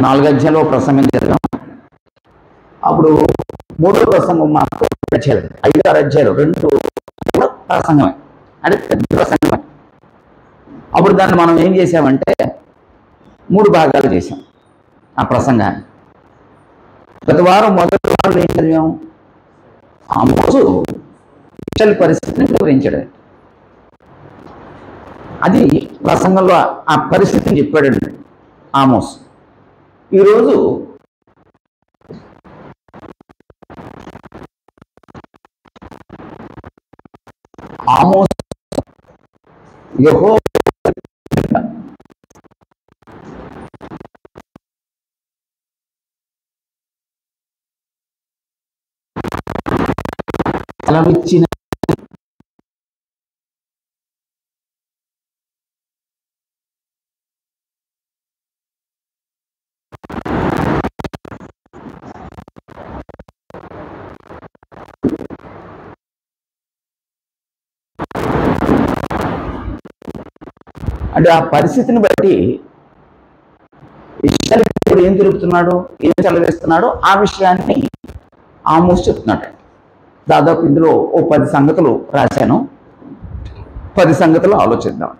4 అధ్యాయాలు ప్రసంగం చదివాం. అప్పుడు 3వ ప్రసంగం మాకు 5, 6 అధ్యాయాలు 2 ప్రసంగమే, అంటే పెద్ద ప్రసంగమే. అప్పుడు దాన్ని మనం ఏం చేసామంటే 3 భాగాలు చేసాం ఆ ప్రసంగాన్ని. ప్రతి వారం మొదటి వారం ఏం చదివాం? ఆమోసు ఇస్రాయేల్ పరిస్థితిని వివరించాడు. అది ప్రసంగంలో ఆ పరిస్థితిని చెప్పాడండి ఆమోస్. ఈరోజు ఆమోస్ యెహోవా సెలవిచ్చిన అంటే ఆ పరిస్థితిని బట్టి ఇశ్రాయేలు ఏం తిరుగుతున్నాడు, ఏం సెలవిస్తున్నాడో ఆ విషయాన్ని ఆమోస్ చెప్తున్నాడు. దాదాపు ఇందులో ఓ 10 సంగతులు రాశాను. 10 సంగతులు ఆలోచిద్దాం.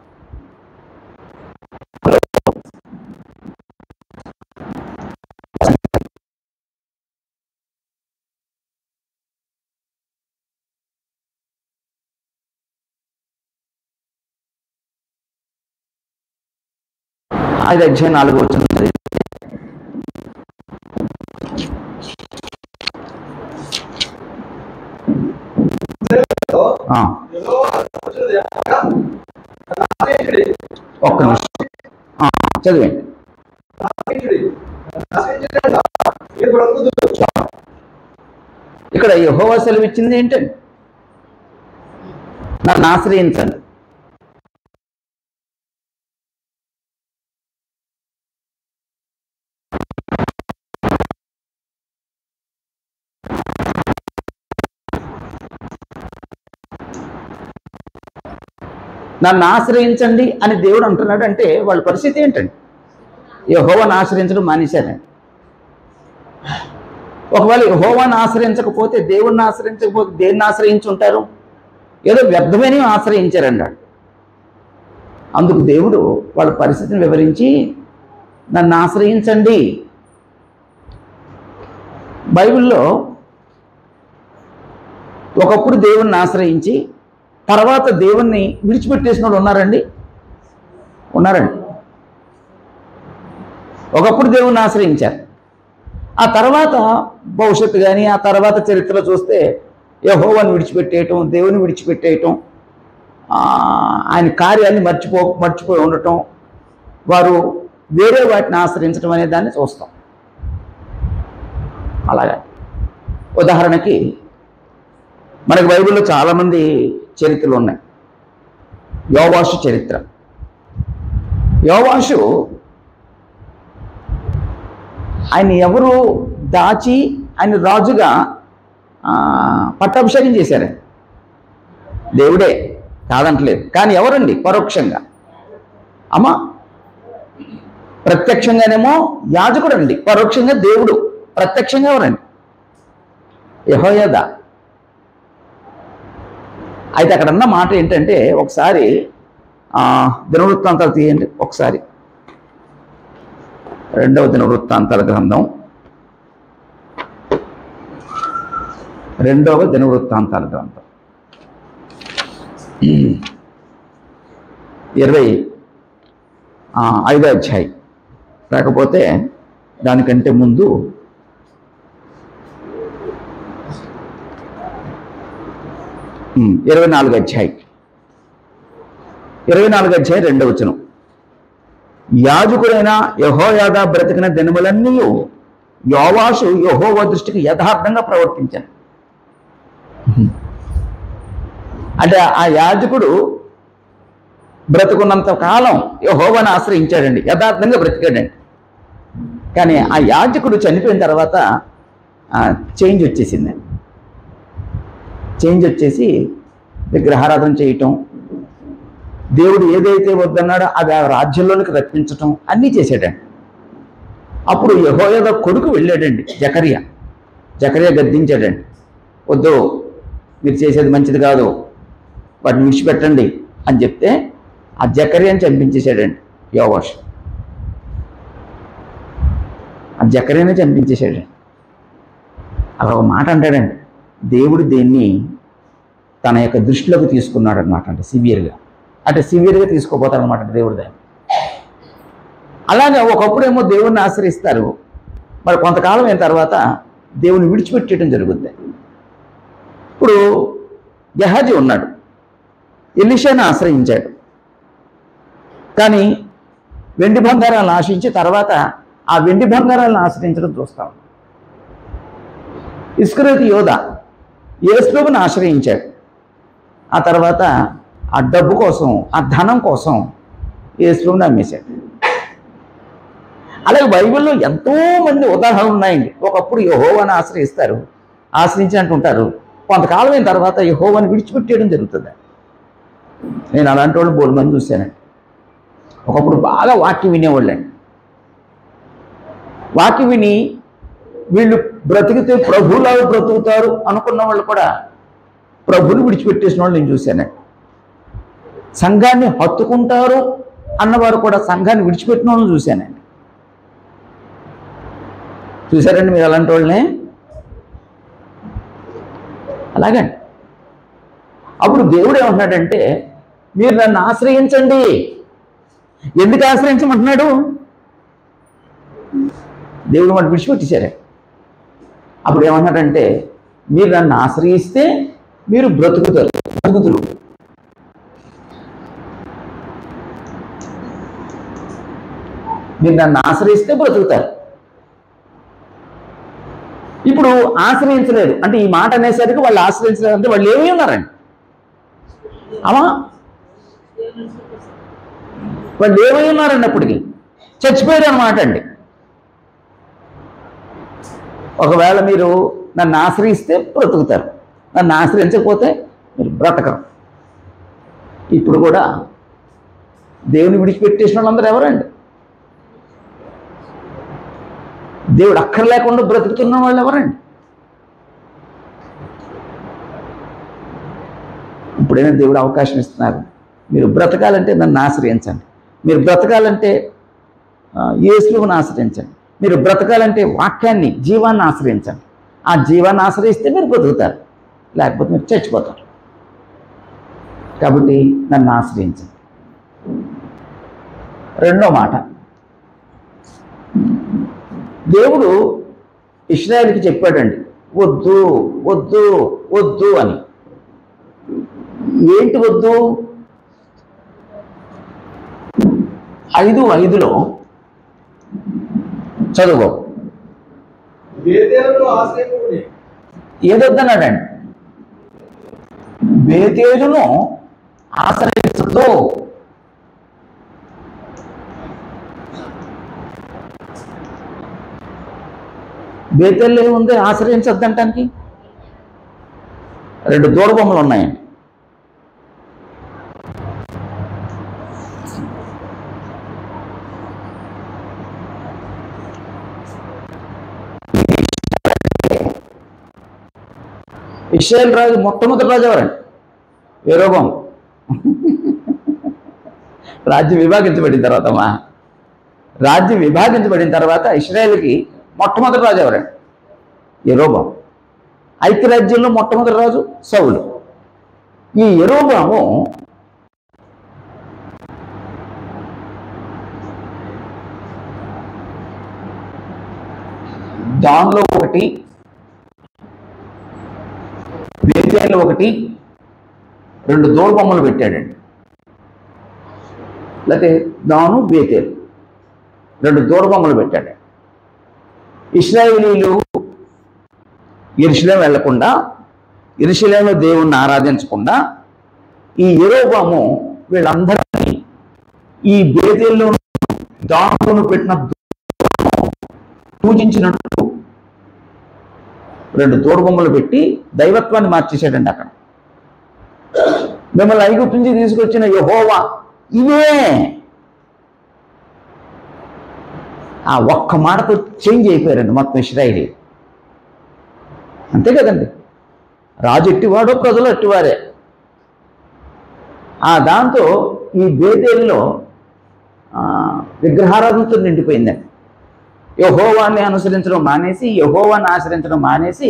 ఐదు అధ్యాయం 4 వచనం ఒక్క నిమిషం చదివండి. ఇక్కడ యెహోవా సెలవిచ్చింది ఏంటండి? నన్ను ఆశ్రయించండి. నన్ను ఆశ్రయించండి అని దేవుడు అంటున్నాడు. అంటే వాళ్ళ పరిస్థితి ఏంటండి? యెహోవాను ఆశ్రయించడం మానేశారండి. ఒకవేళ యెహోవాను ఆశ్రయించకపోతే, దేవుణ్ణి ఆశ్రయించకపోతే దేన్ని ఆశ్రయించి ఉంటారు? ఏదో వ్యర్థమైన ఆశ్రయించారన్నాడు. అందుకు దేవుడు వాళ్ళ పరిస్థితిని వివరించి నన్ను ఆశ్రయించండి. బైబిల్లో ఒకప్పుడు దేవుణ్ణి ఆశ్రయించి తర్వాత దేవుణ్ణి విడిచిపెట్టేసిన వాళ్ళు ఉన్నారండి? ఉన్నారండి. ఒకప్పుడు దేవుణ్ణి ఆశ్రయించారు, ఆ తర్వాత భవిష్యత్తు కానీ ఆ తర్వాత చరిత్రలో చూస్తే యెహోవాను విడిచిపెట్టేయటం, దేవుని విడిచిపెట్టేయటం, ఆయన కార్యాన్ని మర్చిపోయి ఉండటం, వారు వేరే వాటిని ఆశ్రయించడం అనే దాన్ని చూస్తాం. అలాగా ఉదాహరణకి మనకి బైబిల్లో చాలామంది చరిత్రలు ఉన్నాయి. యోవాషు చరిత్ర. యోవాషు ఆయన ఎవరు దాచి ఆయన రాజుగా పట్టాభిషేకం చేశారు? దేవుడే, కాదంటలేదు. కానీ ఎవరండి? పరోక్షంగా. అమ్మా, ప్రత్యక్షంగానేమో యాజకుడు అండి, పరోక్షంగా దేవుడు, ప్రత్యక్షంగా ఎవరండి? యెహోయాదా. అయితే అక్కడ అన్న మాట ఏంటంటే, ఒకసారి దినవృత్తాంతాలు తీయండి ఒకసారి. 2వ దినవృత్తాంతాల గ్రంథం, 2వ దినవృత్తాంతాల గ్రంథం 25వ అధ్యాయం, లేకపోతే దానికంటే ముందు 24వ అధ్యాయం, 24వ అధ్యాయం 2వ వచనం. యాజకుడైన యెహోయాదా బ్రతికిన దినములన్నీ యోవాషు యెహోవా దృష్టికి యథార్థంగా ప్రవర్తించాను. అంటే ఆ యాజకుడు బ్రతుకున్నంత కాలం యెహోవాను ఆశ్రయించాడండి, యథార్థంగా బ్రతికాడండి. కానీ ఆ యాజకుడు చనిపోయిన తర్వాత చేంజ్ వచ్చేసింది. చేంజ్ వచ్చేసి విగ్రహారాధన చేయటం, దేవుడు ఏదైతే వద్దన్నాడో అది ఆ రాజ్యంలోనికి రప్పించటం అన్నీ చేశాడండి. అప్పుడు యెహోయాదా కొడుకు వెళ్ళాడండి, జకర్యా గద్దించాడండి, వద్దు, మీరు చేసేది మంచిది కాదు, వాటిని విడిచిపెట్టండి అని చెప్తే ఆ జకర్యాని చంపించేశాడండి యోవాషు. ఆ జకర్యాని చంపించేశాడండి. అలా ఒక మాట అంటాడండి, దేవుడు దేన్ని తన యొక్క దృష్టిలోకి తీసుకున్నాడు అనమాట, అంటే సివియర్గా తీసుకోపోతాడు అనమాట దేవుడు దాన్ని. అలాగే ఒకప్పుడేమో దేవుణ్ణి ఆశ్రయిస్తారు, మరి కొంతకాలం అయిన తర్వాత దేవుని విడిచిపెట్టేయడం జరుగుద్ది. ఇప్పుడు గెహాజీ ఉన్నాడు, ఎలీషాను ఆశ్రయించాడు, కానీ వెండి బంగారాలను ఆశించి తర్వాత ఆ వెండి బంగారాలను ఆశ్రయించడం చూస్తాం. ఇస్కరియోతు యోధా యేసుప్రభుని ఆశ్రయించాడు, ఆ తర్వాత ఆ డబ్బు కోసం, ఆ ధనం కోసం యేసుప్రభుని అమ్మేశాడు. అలాగే బైబిల్లో ఎంతోమంది ఉదాహరణలు ఉన్నాయండి. ఒకప్పుడు యెహోవాను ఆశ్రయించినట్టు ఉంటారు, కొంతకాలం అయిన తర్వాత యెహోవాను విడిచిపెట్టేయడం జరుగుతుంది. నేను అలాంటి వాళ్ళు బోలు మంది చూశానండి. ఒకప్పుడు బాగా వాక్యం వినేవాళ్ళండి, వాక్యం విని వీళ్ళు బ్రతికితే ప్రభువులాగా బ్రతుకుతారు అనుకున్న వాళ్ళు కూడా ప్రభువుని విడిచిపెట్టేసిన వాళ్ళు నేను చూశానండి. సంఘాన్ని హత్తుకుంటారు అన్నవారు కూడా సంఘాన్ని విడిచిపెట్టిన వాళ్ళని చూశానండి. చూశారండి మీరు అలాంటి వాళ్ళని? అలాగండి. అప్పుడు దేవుడు ఏమంటున్నాడంటే, మీరు నన్ను ఆశ్రయించండి. ఎందుకు ఆశ్రయించమంటున్నాడు? దేవుడు మాట విడిచిపెట్టేశారే. అప్పుడు ఏమన్నాడంటే, మీరు నన్ను ఆశ్రయిస్తే మీరు బ్రతుకుతారు. మీరు నన్ను ఆశ్రయిస్తే బ్రతుకుతారు. ఇప్పుడు ఆశ్రయించలేదు అంటే, ఈ మాట అనేసరికి వాళ్ళు ఆశ్రయించలేదు అంటే వాళ్ళు ఏమీ ఉన్నారండి? వాళ్ళు ఏమై ఉన్నారండి? అప్పటికి చచ్చిపోయారు అన్నమాట అండి. ఒకవేళ మీరు నన్ను ఆశ్రయిస్తే బ్రతుకుతారు, నన్ను ఆశ్రయించకపోతే మీరు బ్రతకరు. ఇప్పుడు కూడా దేవుని విడిచిపెట్టేసిన వాళ్ళందరూ ఎవరండి? దేవుడు అక్కర్లేకుండా బ్రతుకుతున్న వాళ్ళు ఎవరండి? ఇప్పుడైనా దేవుడు అవకాశం ఇస్తున్నారు, మీరు బ్రతకాలంటే నన్ను ఆశ్రయించండి, మీరు బ్రతకాలంటే యేసుని ఆశ్రయించండి, మీరు బ్రతకాలంటే వాక్యాన్ని, జీవాన్ని ఆశ్రయించండి. ఆ జీవాన్ని ఆశ్రయిస్తే మీరు బ్రతుకుతారు, లేకపోతే మీరు చచ్చిపోతారు. కాబట్టి నన్ను ఆశ్రయించండి. రెండో మాట, దేవుడు ఇశ్రాయేలుకి చెప్పాడండి, వద్దు వద్దు వద్దు అని. ఏంటి వద్దు? 5:5 చదువు. ఏదొద్దన్నాడండి? బేతేలును ఆశ్రయించదు. బేతేల్లో ఏముంది ఆశ్రయించద్దంటానికి? 2 దూడబొమ్మలు ఉన్నాయండి. ఇశ్రాయేలు రాజు మొట్టమొదటి రాజు ఎవరండి? యెరోబాము. రాజ్యం విభాగించబడిన తర్వాత ఇశ్రాయేలుకి మొట్టమొదటి రాజు ఎవరండి? యెరోబాము. ఐక్యరాజ్యంలో మొట్టమొదటి రాజు సౌలు. ఈ యెరోబాము దానిలో ఒకటి, బేతేలు ఒకటి, 2 దూడబొమ్మలు పెట్టాడండి. లేకపోతే దాను బేతేలు 2 దూడబొమ్మలు పెట్టాడు. ఇశ్రాయేలీలు యెరూషలేం వెళ్లకుండా, యెరూషలేంలో దేవుణ్ణి ఆరాధించకుండా ఈ యెరోబాము వీళ్ళందరినీ ఈ బేతేల్లో దాను పెట్టిన పూజించినట్టు 2 తోడుబొమ్మలు పెట్టి దైవత్వాన్ని మార్చేశాడండి. అక్కడ మిమ్మల్ని ఐగుప్తు నుంచి తీసుకొచ్చిన యెహోవా ఇవే. ఆ ఒక్క మాటతో చేంజ్ అయిపోయారండి మొత్తం ఇశ్రాయేలీ. అంతే కదండి, రాజు ఎట్టివాడో ప్రజలు ఎట్టివారే. దాంతో ఈ బేతేలులో విగ్రహారాధనతో నిండిపోయిందండి. యెహోవాని అనుసరించడం మానేసి, యెహోవాని ఆశ్రయించడం మానేసి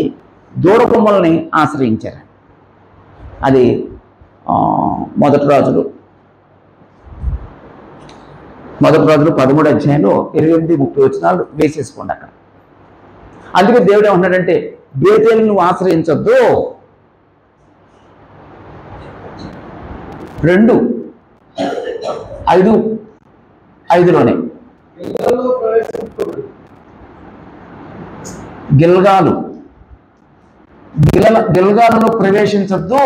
దూడబొమ్మల్ని ఆశ్రయించారు. అది మొదటి రాజులు 13వ అధ్యాయంలో 28-30 వచనాలు వేసేసుకోండి అక్కడ. అందుకే దేవుడు ఏమన్నాడంటే, బేతేలు నువ్వు ఆశ్రయించొద్దు. 2:5లోనే గిల్గాలులో ప్రవేశించొద్దు.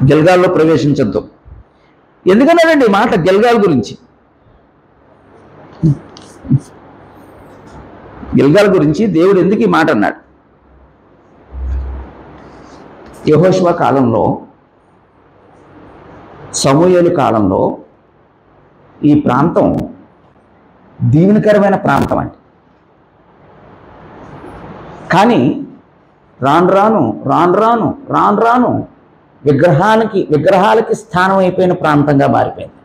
గిల్గాల్లో ప్రవేశించొద్దు. ఎందుకన్నాడండి ఈ మాట గిల్గాల్ గురించి? గిల్గాల్ గురించి దేవుడు ఎందుకు ఈ మాట అన్నాడు? యెహోషువ కాలంలో, సమూయేలు కాలంలో ఈ ప్రాంతం దీవెనకరమైన ప్రాంతం అండి. కానీ రాను రాను విగ్రహాలకి స్థానం అయిపోయిన ప్రాంతంగా మారిపోయింది.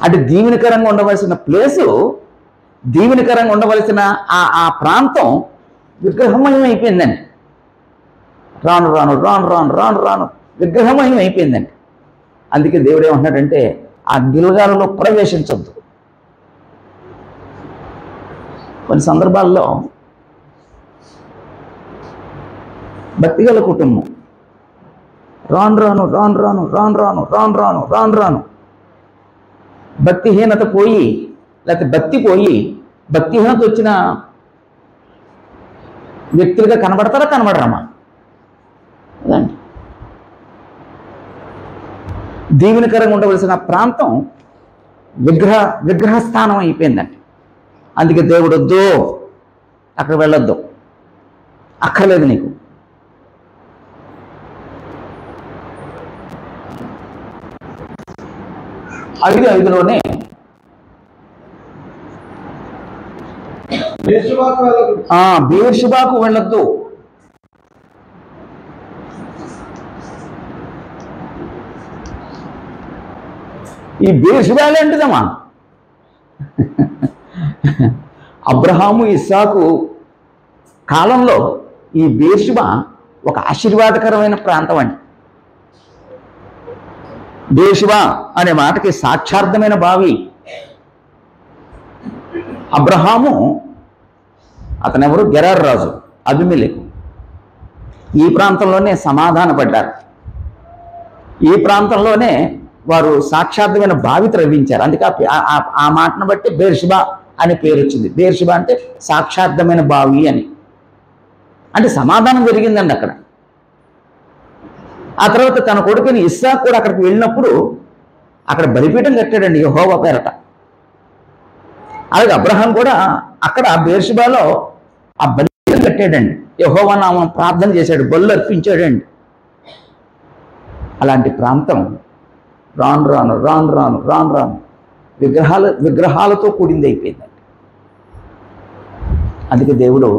అంటే దీవెనకరంగా ఉండవలసిన ప్లేసు, దీవెనకరంగా ఉండవలసిన ఆ ప్రాంతం విగ్రహమయం అయిపోయిందండి. రాను విగ్రహమయం అయిపోయిందండి. అందుకే దేవుడు ఏమంటున్నాడంటే, ఆ గిల్గాలులో ప్రవేశించొద్దు. కొన్ని సందర్భాల్లో భక్తిగల కుటుంబం రాను భక్తిహీనత పోయి, లేకపోతే భక్తి పోయి భక్తిహీనత వచ్చిన వ్యక్తులుగా కనబడరామా? అదండి, దీవెనకరంగా ఉండవలసిన ప్రాంతం విగ్రహస్థానం అయిపోయిందండి. అందుకే దేవుడు వద్దు, అక్కడ వెళ్ళొద్దు, అక్కర్లేదు నీకు. ఐదులోనే బేర్షెబాకు వెళ్ళొద్దు. ఈ బేర్షెబా ఏంటిదమ్మా? అబ్రహాము ఇస్సాకు కాలంలో ఈ బేర్షెబా ఒక ఆశీర్వాదకరమైన ప్రాంతం అండి. బేర్షెబా అనే మాటకి సాక్షార్థమైన బావి. అబ్రహాము, అతనెవరు? గెరారు రాజు అబీమెలెకు. ఈ ప్రాంతంలోనే సమాధానపడ్డారు. ఈ ప్రాంతంలోనే వారు సాక్షార్థమైన బావి త్రవ్వించారు. అందుకే ఆ మాటను బట్టి బేర్షెబా అనే పేరు వచ్చింది. బేర్షెబా అంటే సాక్షార్థమైన బావి అని. అంటే సమాధానం జరిగిందండి అక్కడ. ఆ తర్వాత తన కొడుకుని ఇస్సాకు కూడా అక్కడికి వెళ్ళినప్పుడు అక్కడ బలిపీఠం కట్టాడండి యెహోవా పేరట. అలాగే అబ్రహాం కూడా అక్కడ బేర్షెబాలో ఆ బలిపీఠం కట్టాడండి. యెహోవా నామం ప్రార్థన చేశాడు, బలులు అర్పించాడండి. అలాంటి ప్రాంతం రాను విగ్రహాలతో కూడింది అయిపోయిందండి. అందుకే దేవుడు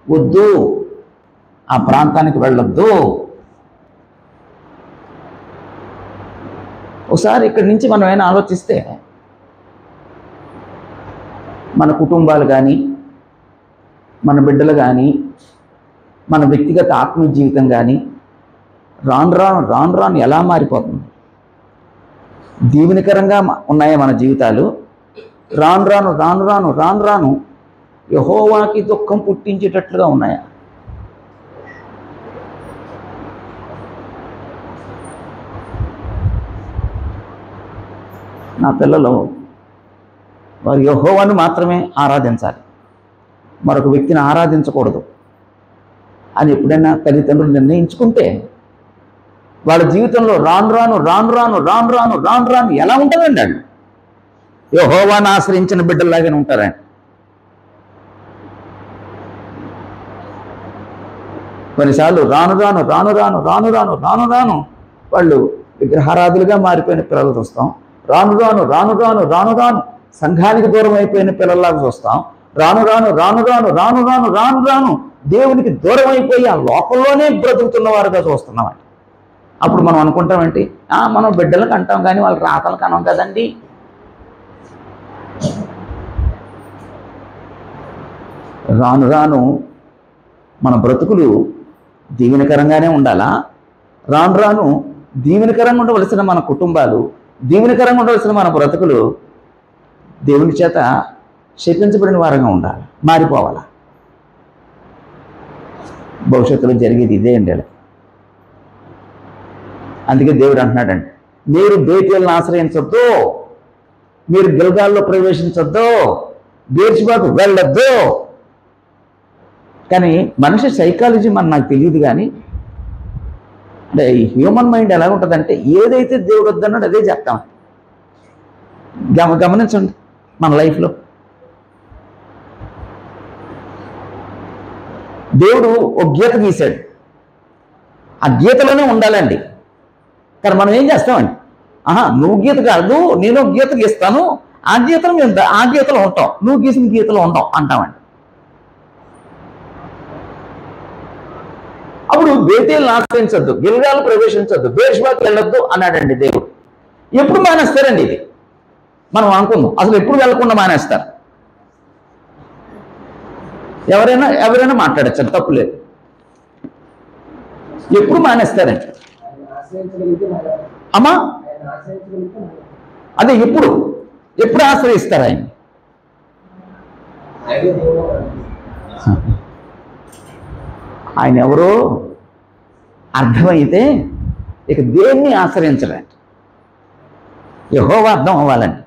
వద్దు, ఆ ప్రాంతానికి వెళ్ళొద్దు. ఒకసారి ఇక్కడి నుంచి మనం ఏమైనా ఆలోచిస్తే, మన కుటుంబాలు కానీ, మన బిడ్డలు కానీ, మన వ్యక్తిగత ఆత్మీయ జీవితం కానీ రాను ఎలా మారిపోతుంది? దీవెనకరంగా ఉన్నాయా మన జీవితాలు? రాను యెహోవాకి దుఃఖం పుట్టించేటట్లుగా ఉన్నాయా? నా పిల్లలు వారు యెహోవాను మాత్రమే ఆరాధించాలి, మరొక వ్యక్తిని ఆరాధించకూడదు అని ఎప్పుడైనా తల్లిదండ్రులు నిర్ణయించుకుంటే వాళ్ళ జీవితంలో రాను ఎలా ఉంటుందండి? వాళ్ళు యెహోవాను ఆశ్రయించిన బిడ్డల్లాగానే ఉంటారండి. కొన్నిసార్లు రాను రాను రాను రాను రాను రాను రాను రాను వాళ్ళు విగ్రహారాధులుగా మారిపోయిన పిల్లలు చూస్తాం. రాను రాను రాను రాను రాను రాను సంఘానికి దూరం అయిపోయిన పిల్లల్లాగా చూస్తాం. రాను రాను రాను రాను రాను రాను రాను రాను దేవునికి దూరం అయిపోయి ఆ లోకంలోనే బ్రతుకుతున్న వారుగా చూస్తున్నాం. అప్పుడు మనం అనుకుంటామేంటి, మనం బిడ్డలకు అంటాం కానీ వాళ్ళు రాతలకు అనం కదండి. రాను రాను మన బ్రతుకులు దీవెనకరంగానే ఉండాలా? రాను రాను దీవెనకరంగా ఉండవలసిన మన కుటుంబాలు, దీవెనకరంగా ఉండవలసిన మన బ్రతుకులు దేవుని చేత శపించబడిన వారంగా ఉండాలి, మారిపోవాలా? భవిష్యత్తులో జరిగేది ఇదే అండి. అందుకే దేవుడు అంటున్నాడండి, మీరు బేతేలును ఆశ్రయించొద్దు, మీరు గిల్గాల్లో ప్రవేశించొద్దు, బేర్షెబాకు వెళ్ళొద్దు. కానీ మనిషి సైకాలజీ నాకు తెలియదు కానీ అంటే హ్యూమన్ మైండ్ ఎలా ఉంటుందంటే ఏదైతే దేవుడు వద్దన్నాడు అదే చెప్తాం. గమనించండి మన లైఫ్లో దేవుడు ఒక గీత గీశాడు, ఆ గీతలోనే ఉండాలండి. కానీ మనం ఏం చేస్తామండి, నువ్వు గీత కాదు నేను గీత గీస్తాను, ఆ గీతలో మేము ఆ గీతలో ఉంటాం, నువ్వు గీసిన గీతలో ఉంటాం అంటామండి. అప్పుడు బేతేలును ఆశ్రయించొద్దు, గిల్గాలు ప్రవేశించొద్దు, బేర్షెబాకు వెళ్ళొద్దు అన్నాడండి దేవుడు. ఎప్పుడు మానేస్తారండి ఇది? మనం అనుకుందాం అసలు ఎప్పుడు వెళ్ళకుండా మానేస్తారు. ఎవరైనా మాట్లాడచ్చు, తప్పు లేదు. ఎప్పుడు మానేస్తారండి అమ్మా? అదే ఎప్పుడు ఆశ్రయిస్తారు ఆయన? ఆయన ఎవరో అర్థమైతే ఇక దేన్ని ఆశ్రయించలేండి. యెహోవా అర్థం అవ్వాలండి.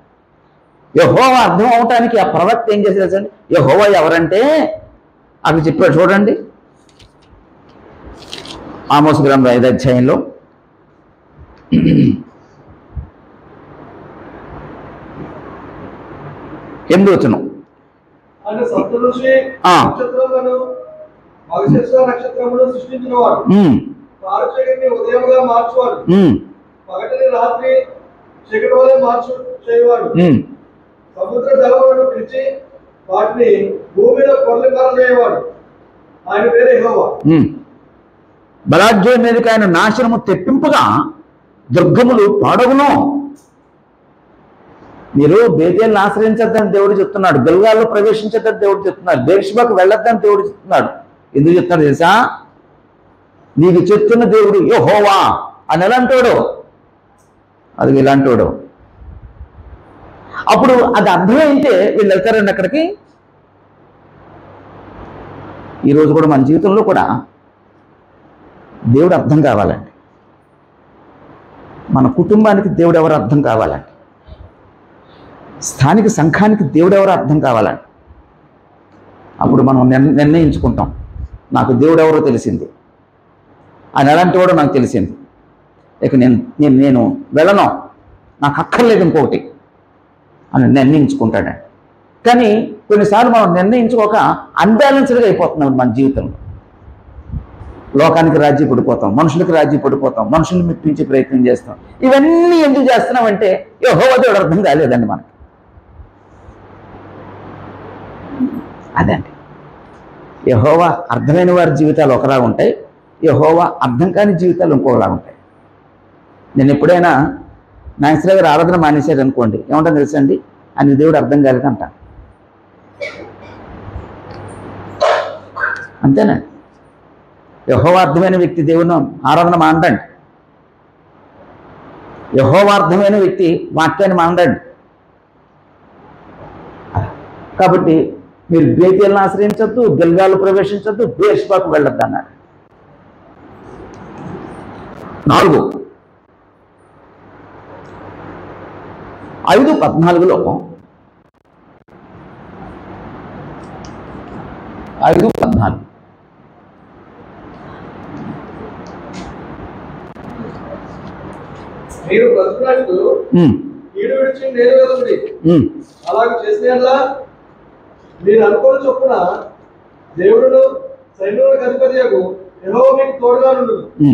యెహోవా అర్థం అవటానికి ఆ ప్రవక్త ఏం చేసేదండి, యెహోవా ఎవరంటే అవి చెప్పాడు చూడండి. ఆమోసు గ్రంథం 5వ అధ్యాయంలో 8వ వచనం. నక్షత్రమును సృష్టించినవాడు, చీకటిని ఉదయముగా మార్చువాడు, పగటిని రాత్రి చీకటి వలె చేయువాడు, సముద్ర జలములను పిలిచి వాటిని భూమిలో పొర్లిపారం చేయవాడు, ఆయన పేరు యెహోవా. బలాఢ్యుల మీదకి ఆయన నాశనము తెప్పింపుగా దుర్గములు పాడగును. మీరు బేతేలును ఆశ్రయించద్దని దేవుడు చెప్తున్నాడు, గిల్గాల్లో ప్రవేశించద్దని దేవుడు చెప్తున్నాడు, బేర్షెబాకు వెళ్ళొద్దని దేవుడు చెప్తున్నాడు. ఎందుకు చెప్తాడు తెలుసా? నీకు చెప్తున్న దేవుడు యెహోవా అని ఎలాంటోడు, అది ఇలాంటోడు. అప్పుడు అది అర్థమైతే వీళ్ళు వెళ్తారండి అక్కడికి. ఈరోజు కూడా మన జీవితంలో కూడా దేవుడు అర్థం కావాలండి. మన కుటుంబానికి దేవుడు ఎవరు అర్థం కావాలండి. స్థానిక సంఘానికి దేవుడు ఎవరు అర్థం కావాలండి. అప్పుడు మనం నిర్ణయించుకుంటాం, నాకు దేవుడు ఎవరో తెలిసింది, ఆయన ఎలాంటి వాడో నాకు తెలిసింది, ఇక నేను వెళ్ళను, నాకు అక్కర్లేదు ఇంకొకటి అని నిర్ణయించుకుంటాడండి. కానీ కొన్నిసార్లు మనం నిర్ణయించుకోక అన్బ్యాలెన్స్డ్గా అయిపోతున్నాం మన జీవితంలో. లోకానికి రాజీ పడిపోతాం, మనుషులకు రాజీ పడిపోతాం, మనుషుల్ని మెప్పించే ప్రయత్నం చేస్తాం. ఇవన్నీ ఎందుకు చేస్తున్నామంటే యెహోవా దేవుడు అర్థం కాలేదండి మనకి. అదండి, యెహోవా అర్థమైన వారి జీవితాలు ఒకలా ఉంటాయి, యెహోవా అర్థం కాని జీవితాలు ఇంకోలా ఉంటాయి. నేను ఎప్పుడైనా నాగేశ్వర గారు ఆరాధన మానేశారు అనుకోండి, ఏమంటా తెలుసండి, అని దేవుడు అర్థం కాలేదంట. అంతేనండి. యెహోవా అర్థమైన వ్యక్తి దేవుని ఆరాధన మానండి, యెహోవా అర్థమైన వ్యక్తి వాక్యాన్ని మానండి. కాబట్టి మీరు బేతేలును ఆశ్రయించొద్దు, గిల్గాలు ప్రవేశించొద్దు, బేర్షెబాకు వెళ్ళొద్దు అన్నాడు. 4 5:14 5:14 మీరు బ్రతుకున్నట్టు ఈడు విడిచి నేను వెదవుడి, అలాగే చేసినట్లా మీరు అనుకోని చొప్పున దేవుడును సైన్యులకు అధిపతియగు యెహోవా మీకు తోడుగా నుండును.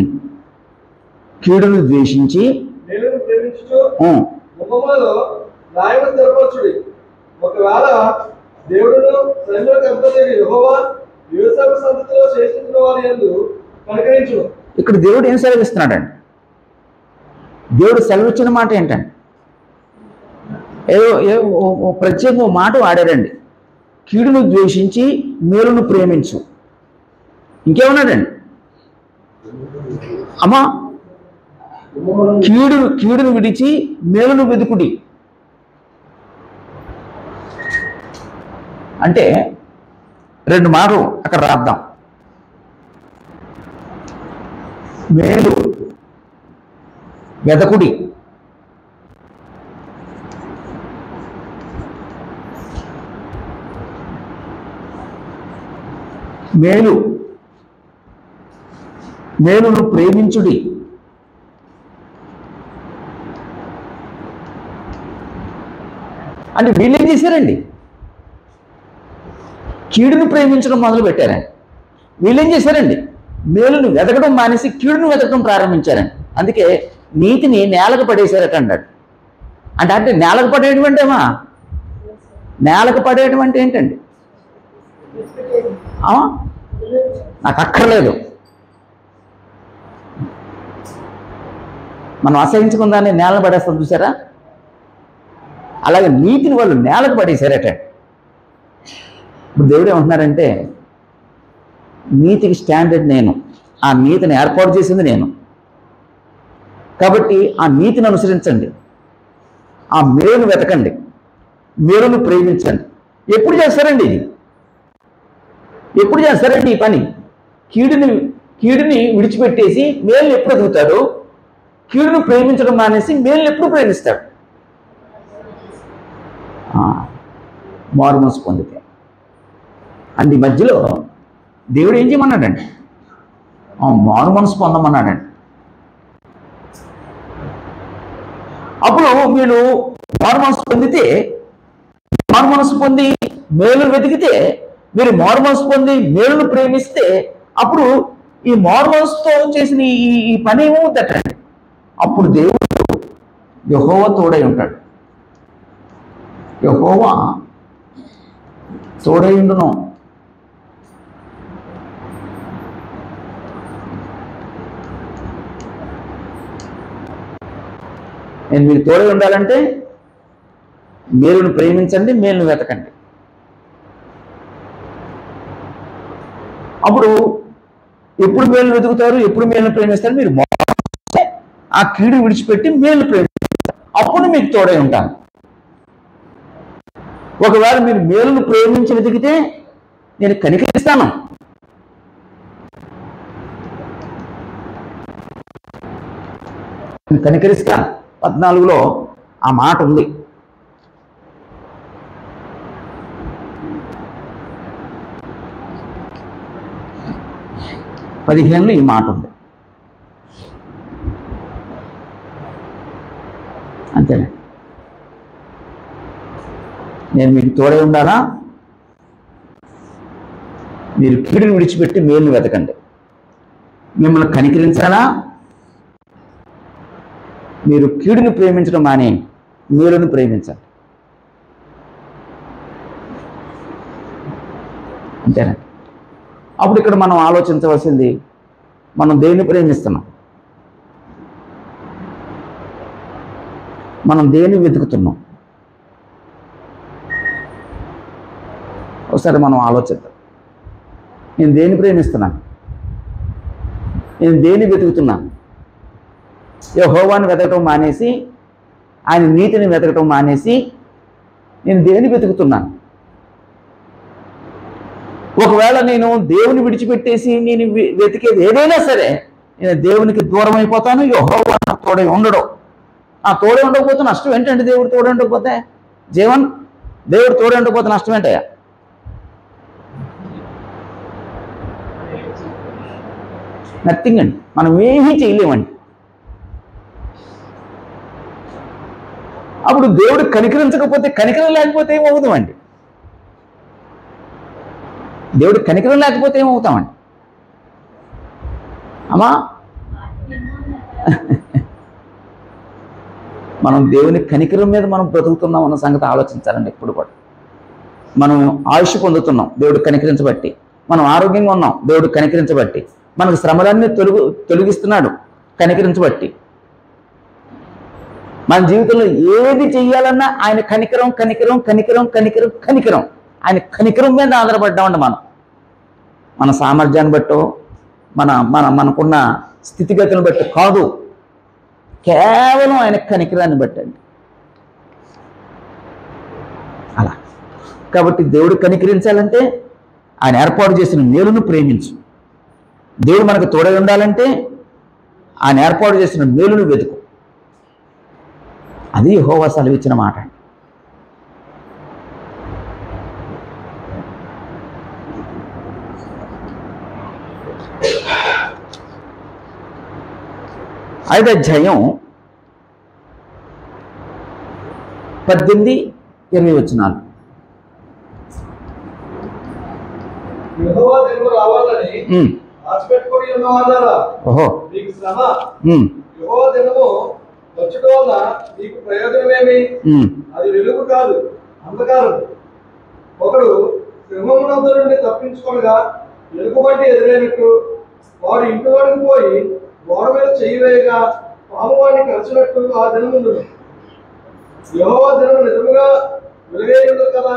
కీడును ద్వేషించి మేలును ప్రేమించుచు ముఖములలో న్యాయము స్థిరపరచుడి. ఒకవేళ దేవుడును సైన్యులకు అధిపతి యెహోవా యోసేపు సంతతిలో శేషించిన వారి యందు కనికరించును. ఇక్కడ దేవుడు ఏం సెలవిస్తున్నాడండి? దేవుడు సెలవిచ్చిన మాట ఏంటండి? ఏదో ప్రత్యేక మాట వాడారండి. కీడును ద్వేషించి మేలును ప్రేమించు. ఇంకేమన్నాడండి? అమ్మా, కీడును విడిచి మేలును వెదుకుడి అంటే రెండు మాటలు అక్కడ రాద్దాం. మేలు వెదకుడి, మేలును ప్రేమించుడి. అంటే వీళ్ళేం చేశారండి? కీడును ప్రేమించడం మొదలు పెట్టారండి. వీళ్ళేం చేశారండి? మేలును వెతకడం మానేసి కీడును వెతకడం ప్రారంభించారండి. అందుకే నీతిని నేలకు పడేశారట అన్నాడు. అంటే నేలకు పడేటువంటి ఏమా? నేలకు పడేటువంటి ఏంటండి? నాకు అక్కర్లేదు. మనం అసహించుకుందాన్ని నేలను పడేస్తాం చూసారా? అలాగే నీతిని వాళ్ళు నేలకు పడేశారట. ఇప్పుడు దేవుడు ఏమంటున్నారంటే, నీతికి స్టాండర్డ్ నేను, ఆ నీతిని ఏర్పాటు చేసింది నేను. కాబట్టి ఆ నీతిని అనుసరించండి, ఆ మేలును వెతకండి, మేలును ప్రేమించండి. ఎప్పుడు చేస్తారండి ఇది? ఎప్పుడు చేస్తారండి ఈ పని? కీడుని విడిచిపెట్టేసి మేలుని ఎప్పుడు ఎదుగుతాడు? కీడును ప్రేమించడం మానేసి మేలుని ఎప్పుడు ప్రేమిస్తాడు? మారుమనసు పొందితే. అందు మధ్యలో దేవుడు ఏం చేయమన్నాడండి? మారు మనసు పొందమన్నాడండి. అప్పుడు మీరు మారు మనసు పొందితే, మారు మనసు పొంది మేలు వెతికితే, మీరు మారు మనసు పొంది మేలును ప్రేమిస్తే, అప్పుడు ఈ మారు మనసుతో చేసిన ఈ పని ఏమవుతుందండి? అప్పుడు దేవుడు యెహోవా తోడై ఉంటాడు. యెహోవా తోడై ఉండును. నేను మీకు తోడై ఉండాలంటే మేలును ప్రేమించండి, మేలును వెతకండి. అప్పుడు ఎప్పుడు మేలు వెతుకుతారు, ఎప్పుడు మేలును ప్రేమిస్తారు? మీరు ఆ కీడు విడిచిపెట్టి మేలు ప్రేమిస్తారు. అప్పుడు మీకు తోడై ఉంటాను. ఒకవేళ మీరు మేలును ప్రేమించి వెతికితే నేను కనికరిస్తాను. కనికరిస్తాను. 14లో ఆ మాట ఉంది. పదిహేనులో ఈ మాట ఉంది. అంతేనే. నేను మీకు తోడై ఉండాలా? మీరు కీడును విడిచిపెట్టి మేలును వెతకండి. మిమ్మల్ని కనికరించాలా? మీరు కీడును ప్రేమించడం మానే మేలును ప్రేమించాలి. అంతేనా? అప్పుడు ఇక్కడ మనం ఆలోచించవలసింది, మనం దేన్ని ప్రేమిస్తున్నాం, మనం దేన్ని వెతుకుతున్నాం? ఒకసారి మనం ఆలోచిద్దాం. నేను దేన్ని ప్రేమిస్తున్నాను? నేను దేన్ని వెతుకుతున్నాను? యెహోవాను వెతకటం మానేసి, ఆయన నీతిని వెతకటం మానేసి నేను దేన్ని వెతుకుతున్నాను? ఒకవేళ నేను దేవుని విడిచిపెట్టేసి నేను వెతికేది ఏదైనా సరే, నేను దేవునికి దూరం అయిపోతాను. యెహోవా తోడై ఉండడు. ఆ తోడే ఉండకపోతే నష్టం ఏంటండి? దేవుడు తోడే ఉండకపోతే జీవన్, దేవుడు తోడే ఉండకపోతే నష్టం ఏంటయ్యా? నథింగ్ అండి. మనం ఏమీ చేయలేమండి. అప్పుడు దేవుడు కనికరించకపోతే, కనికరం లేకపోతే ఏమవుతామండి? దేవుడు కనికరం లేకపోతే ఏమవుతామండి? అమ్మా మనం దేవుని కనికరం మీద మనం బ్రతుకుతున్నాం అన్న సంగతి ఆలోచించాలండి ఎప్పుడు కూడా. మనం ఆయుష్ పొందుతున్నాం దేవుడు కనికరించబట్టి, మనం ఆరోగ్యంగా ఉన్నాం దేవుడు కనికరించబట్టి, మనకు శ్రమలన్నీ తొలగిస్తున్నాడు కనికరించబట్టి. మన జీవితంలో ఏది చెయ్యాలన్నా ఆయన కనికరం కనికరం కనికరం కనికరం కనికరం, ఆయన కనికరం మీద ఆధారపడ్డామండి. మన సామర్థ్యాన్ని బట్టో మనకున్న స్థితిగతులను బట్టి కాదు, కేవలం ఆయన కనికరాన్ని బట్టండి. అలా కాబట్టి దేవుడు కనికరించాలంటే ఆయన ఏర్పాటు చేసిన మేలును ప్రేమించు. దేవుడు మనకు తోడై ఉండాలంటే ఆయన ఏర్పాటు చేసిన మేలును వెతుకు. అది యెహోవా సెలవిచ్చిన మాట. ఐదో అధ్యాయం 18-20 వచనాలు. యెహోవా దినము రావాలని ఆశపెట్టుకొని ఉన్నవారా, ఓహో మీకు శ్రమ. యెహోవా దినము వచ్చుట వల్ల మీకు ప్రయోజనమేమి? అది వెలుగు కాదు, అంధకారం. ఒకడు సింహమునందు నుండి తప్పించుకొనగా ఎలుగుబంటి ఎదురైనట్టు, వాడు ఇంటి వరకు పోయి గోడ మీద చెయ్యి వేయగా పాము వాడిని కరచినట్టు ఆ దినముండు. యెహోవా దినము నిజముగా వెలుగే ఉండదు కదా.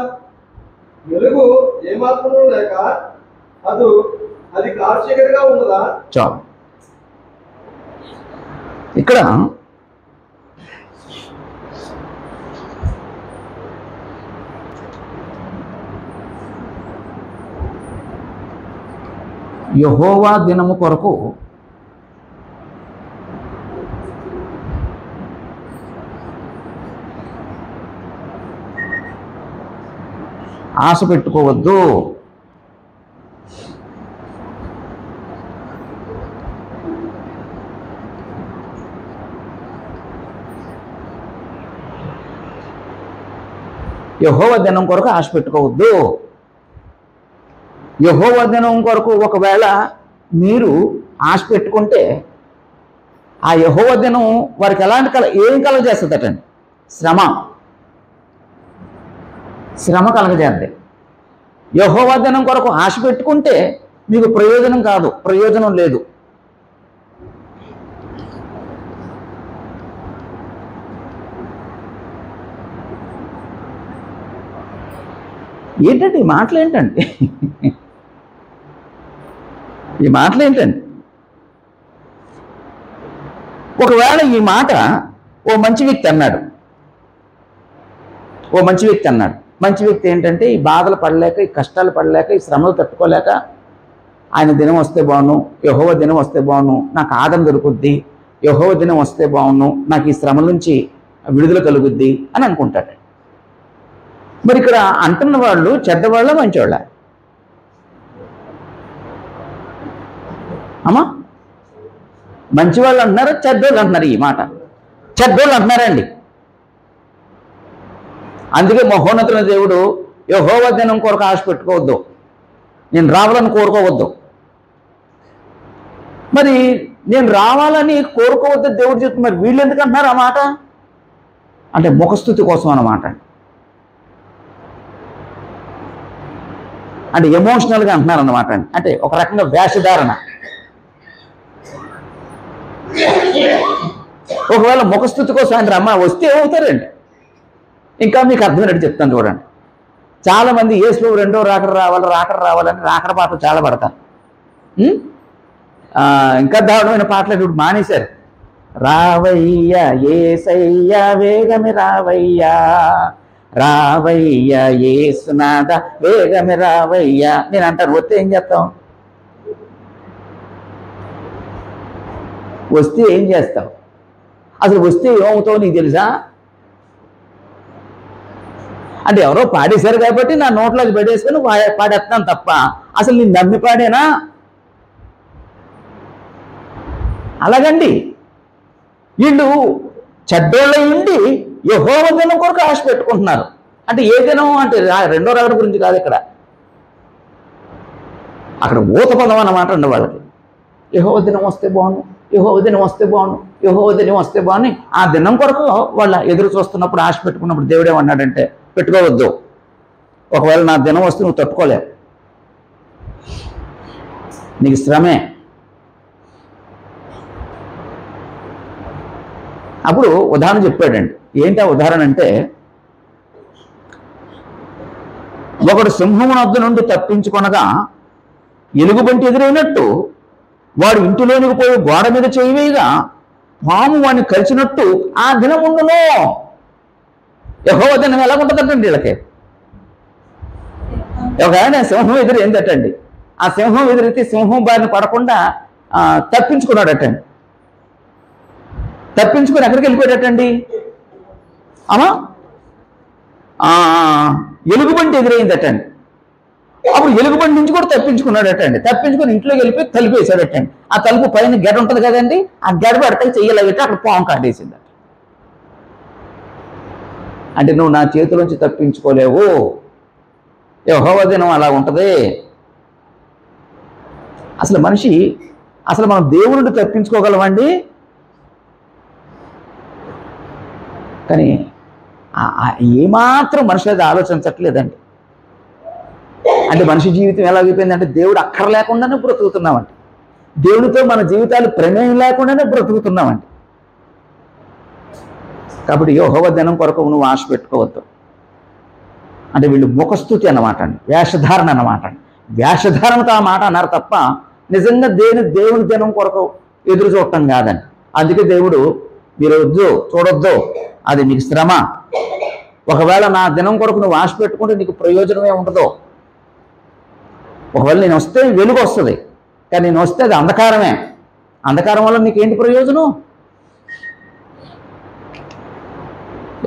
వెలుగు ఏమాత్రము లేక అది కార్చీకటిగా ఉన్నదా? చాలు. ఇక్కడ యెహోవా దినము కొరకు ఆశ పెట్టుకోవద్దు. యెహోవా దినం కొరకు ఆశ పెట్టుకోవద్దు. యెహోవా దినం కొరకు ఒకవేళ మీరు ఆశ పెట్టుకుంటే ఆ యెహోవా దినం వారికి ఏం కలగజేస్తుందటండి? శ్రమ కలగజేద్ది. యెహోవా దినం కొరకు ఆశ పెట్టుకుంటే మీకు ప్రయోజనం కాదు, ప్రయోజనం లేదు. ఏంటండి ఈ మాటలు ఏంటండి? ఈ మాటలు ఏంటండి? ఒకవేళ ఈ మాట ఓ మంచి వ్యక్తి అన్నాడు. మంచి వ్యక్తి ఏంటంటే ఈ బాధలు పడలేక, ఈ కష్టాలు పడలేక, ఈ శ్రమలు తట్టుకోలేక ఆయన దినం వస్తే బాగును, యెహోవా దినం వస్తే బాగును, నాకు ఆదరణ దొరుకుద్ది, యెహోవా దినం వస్తే బాగును, నాకు ఈ శ్రమ నుంచి విడుదల కలుగుద్ది అని అనుకుంటాడు. మరి ఇక్కడ అంటున్న వాళ్ళు చెడ్డవాళ్ళ మంచివాళ్ళ? అమ్మా మంచివాళ్ళు అంటున్నారు, చెడ్డోళ్ళు అంటున్నారు. ఈ మాట చెడ్డోళ్ళు అంటున్నారండి. అందుకే మహోన్నతుల దేవుడు యెహోవా దినం కొరకు ఆశ పెట్టుకోవద్దు, నేను రావాలని కోరుకోవద్దు. మరి నేను రావాలని కోరుకోవద్దు దేవుడు చెప్తుంది. మరి వీళ్ళు ఎందుకు అంటున్నారు ఆ మాట? అంటే ముఖస్థుతి కోసం అన్నమాట. అంటే ఎమోషనల్గా అంటున్నారు అన్నమాట. అంటే ఒక రకంగా వేషధారణ. ఒకవేళ ముఖస్థుతి కోసం ఆయన అమ్మ వస్తే ఏమవుతారండి? ఇంకా మీకు అర్థమైనట్టు చెప్తాను చూడండి. చాలామంది యేసు రెండో రాకడ రావాలని రాకడ పాటలు చాలా పడతారు. ఇంకా దారుణమైన పాటలు ఇప్పుడు మానేశారు. రావయ్యా యేసయ్యా వేగమే రావయ్యా, రావయ్యా యేసునాథ వేగమే రావయ్యా. నేను అంటాను, వస్తే ఏం చేస్తాం? వస్తే ఏం చేస్తావు? అసలు వస్తే ఏమవుతావు నీకు తెలుసా? అంటే ఎవరో పాడేశారు కాబట్టి నా నోట్లోకి పెట్టేసుకొని పాడేస్తాను తప్ప అసలు నేను నమ్మి పాడేనా? అలాగండి. వీళ్ళు చెడ్డోళ్ళ ఉండి యెహోవా దినం కొరకు ఆశ పెట్టుకుంటున్నారు. అంటే ఏ దినం అంటే రెండో రాకడ గురించి కాదు, ఇక్కడ అక్కడ ఊత పదం అన్నమాట అండి వాళ్ళకి. యెహోవా దినం వస్తే బాగుండు, యెహోవా దినం వస్తే బాగుండు, యెహోవా దినం వస్తే బాగుంది. ఆ దినం కొరకు వాళ్ళ ఎదురు చూస్తున్నప్పుడు, ఆశ పెట్టుకున్నప్పుడు దేవుడు ఏమన్నాడంటే, పెట్టుకోవద్దు. ఒకవేళ నా దినం వస్తే నువ్వు తట్టుకోలేవు, నీకు శ్రమే. అప్పుడు ఉదాహరణ చెప్పాడండి. ఏంటి ఆ ఉదాహరణ అంటే, ఒకడు సింహము నద్దు నుండి తప్పించుకొనగా ఎలుగుబంటి ఎదురైనట్టు వాడు ఇంటిలోనికి పోయి గోడ మీద చేయవేయగా పాము వాడిని కలిసినట్టు ఆ దినం ఉండును. యెహోవా దినం ఎలా ఉంటుందంటండి వీళ్ళకి. ఒక ఆయన సింహం ఎదురు ఏంటండి, ఆ సింహం ఎదురైతే సింహం బారిన పడకుండా తప్పించుకున్నాడటండి. తప్పించుకొని ఎక్కడికి వెళ్ళిపోయాడటండి, అమ్మా ఎలుగుబంటి ఎదురైందటండి. అప్పుడు ఎలుగుబంటి నుంచి కూడా తప్పించుకున్నాడటండి. తప్పించుకొని ఇంట్లోకి వెళ్ళిపోయి తలుపు వేసాడటండి. ఆ తలుపు పైన గెడ ఉంటుంది కదండి, ఆ గెడ పెడితే చెయ్యలేగితే అక్కడ పాము కాటేసిందట. అంటే నువ్వు నా చేతిలోంచి తప్పించుకోలేవు, యెహోవా దినం అలా ఉంటుంది. అసలు మనం దేవుడిని తప్పించుకోగలమండి? కానీ ఏమాత్రం మనిషి అది ఆలోచించట్లేదండి. అంటే మనిషి జీవితం ఎలాగైపోయిందంటే, దేవుడు అక్కర లేకుండానే బ్రతుకుతున్నామండి. దేవుడితో మన జీవితాలు ప్రమేయం లేకుండానే బ్రతుకుతున్నామండి. కాబట్టి యెహోవా దినం కొరకు నువ్వు ఆశ పెట్టుకోవద్దు. అంటే వీళ్ళు ముఖస్థుతి అన్నమాట అండి, వేషధారణ అన్నమాట అండి. వేషధారణతో ఆ మాట అన్నారు తప్ప నిజంగా దేవుని దినం కొరకు ఎదురు చూడటం కాదండి. అందుకే దేవుడు మీరు వద్దు, చూడొద్దు, అది నీకు శ్రమ. ఒకవేళ నా దినం కొరకు నువ్వు ఆశ పెట్టుకుంటే నీకు ప్రయోజనమే ఉండదు. ఒకవేళ నేను వస్తే వెలుగు వస్తుంది, కానీ నేను వస్తే అది అంధకారమే. అంధకారం వల్ల నీకేంటి ప్రయోజనం?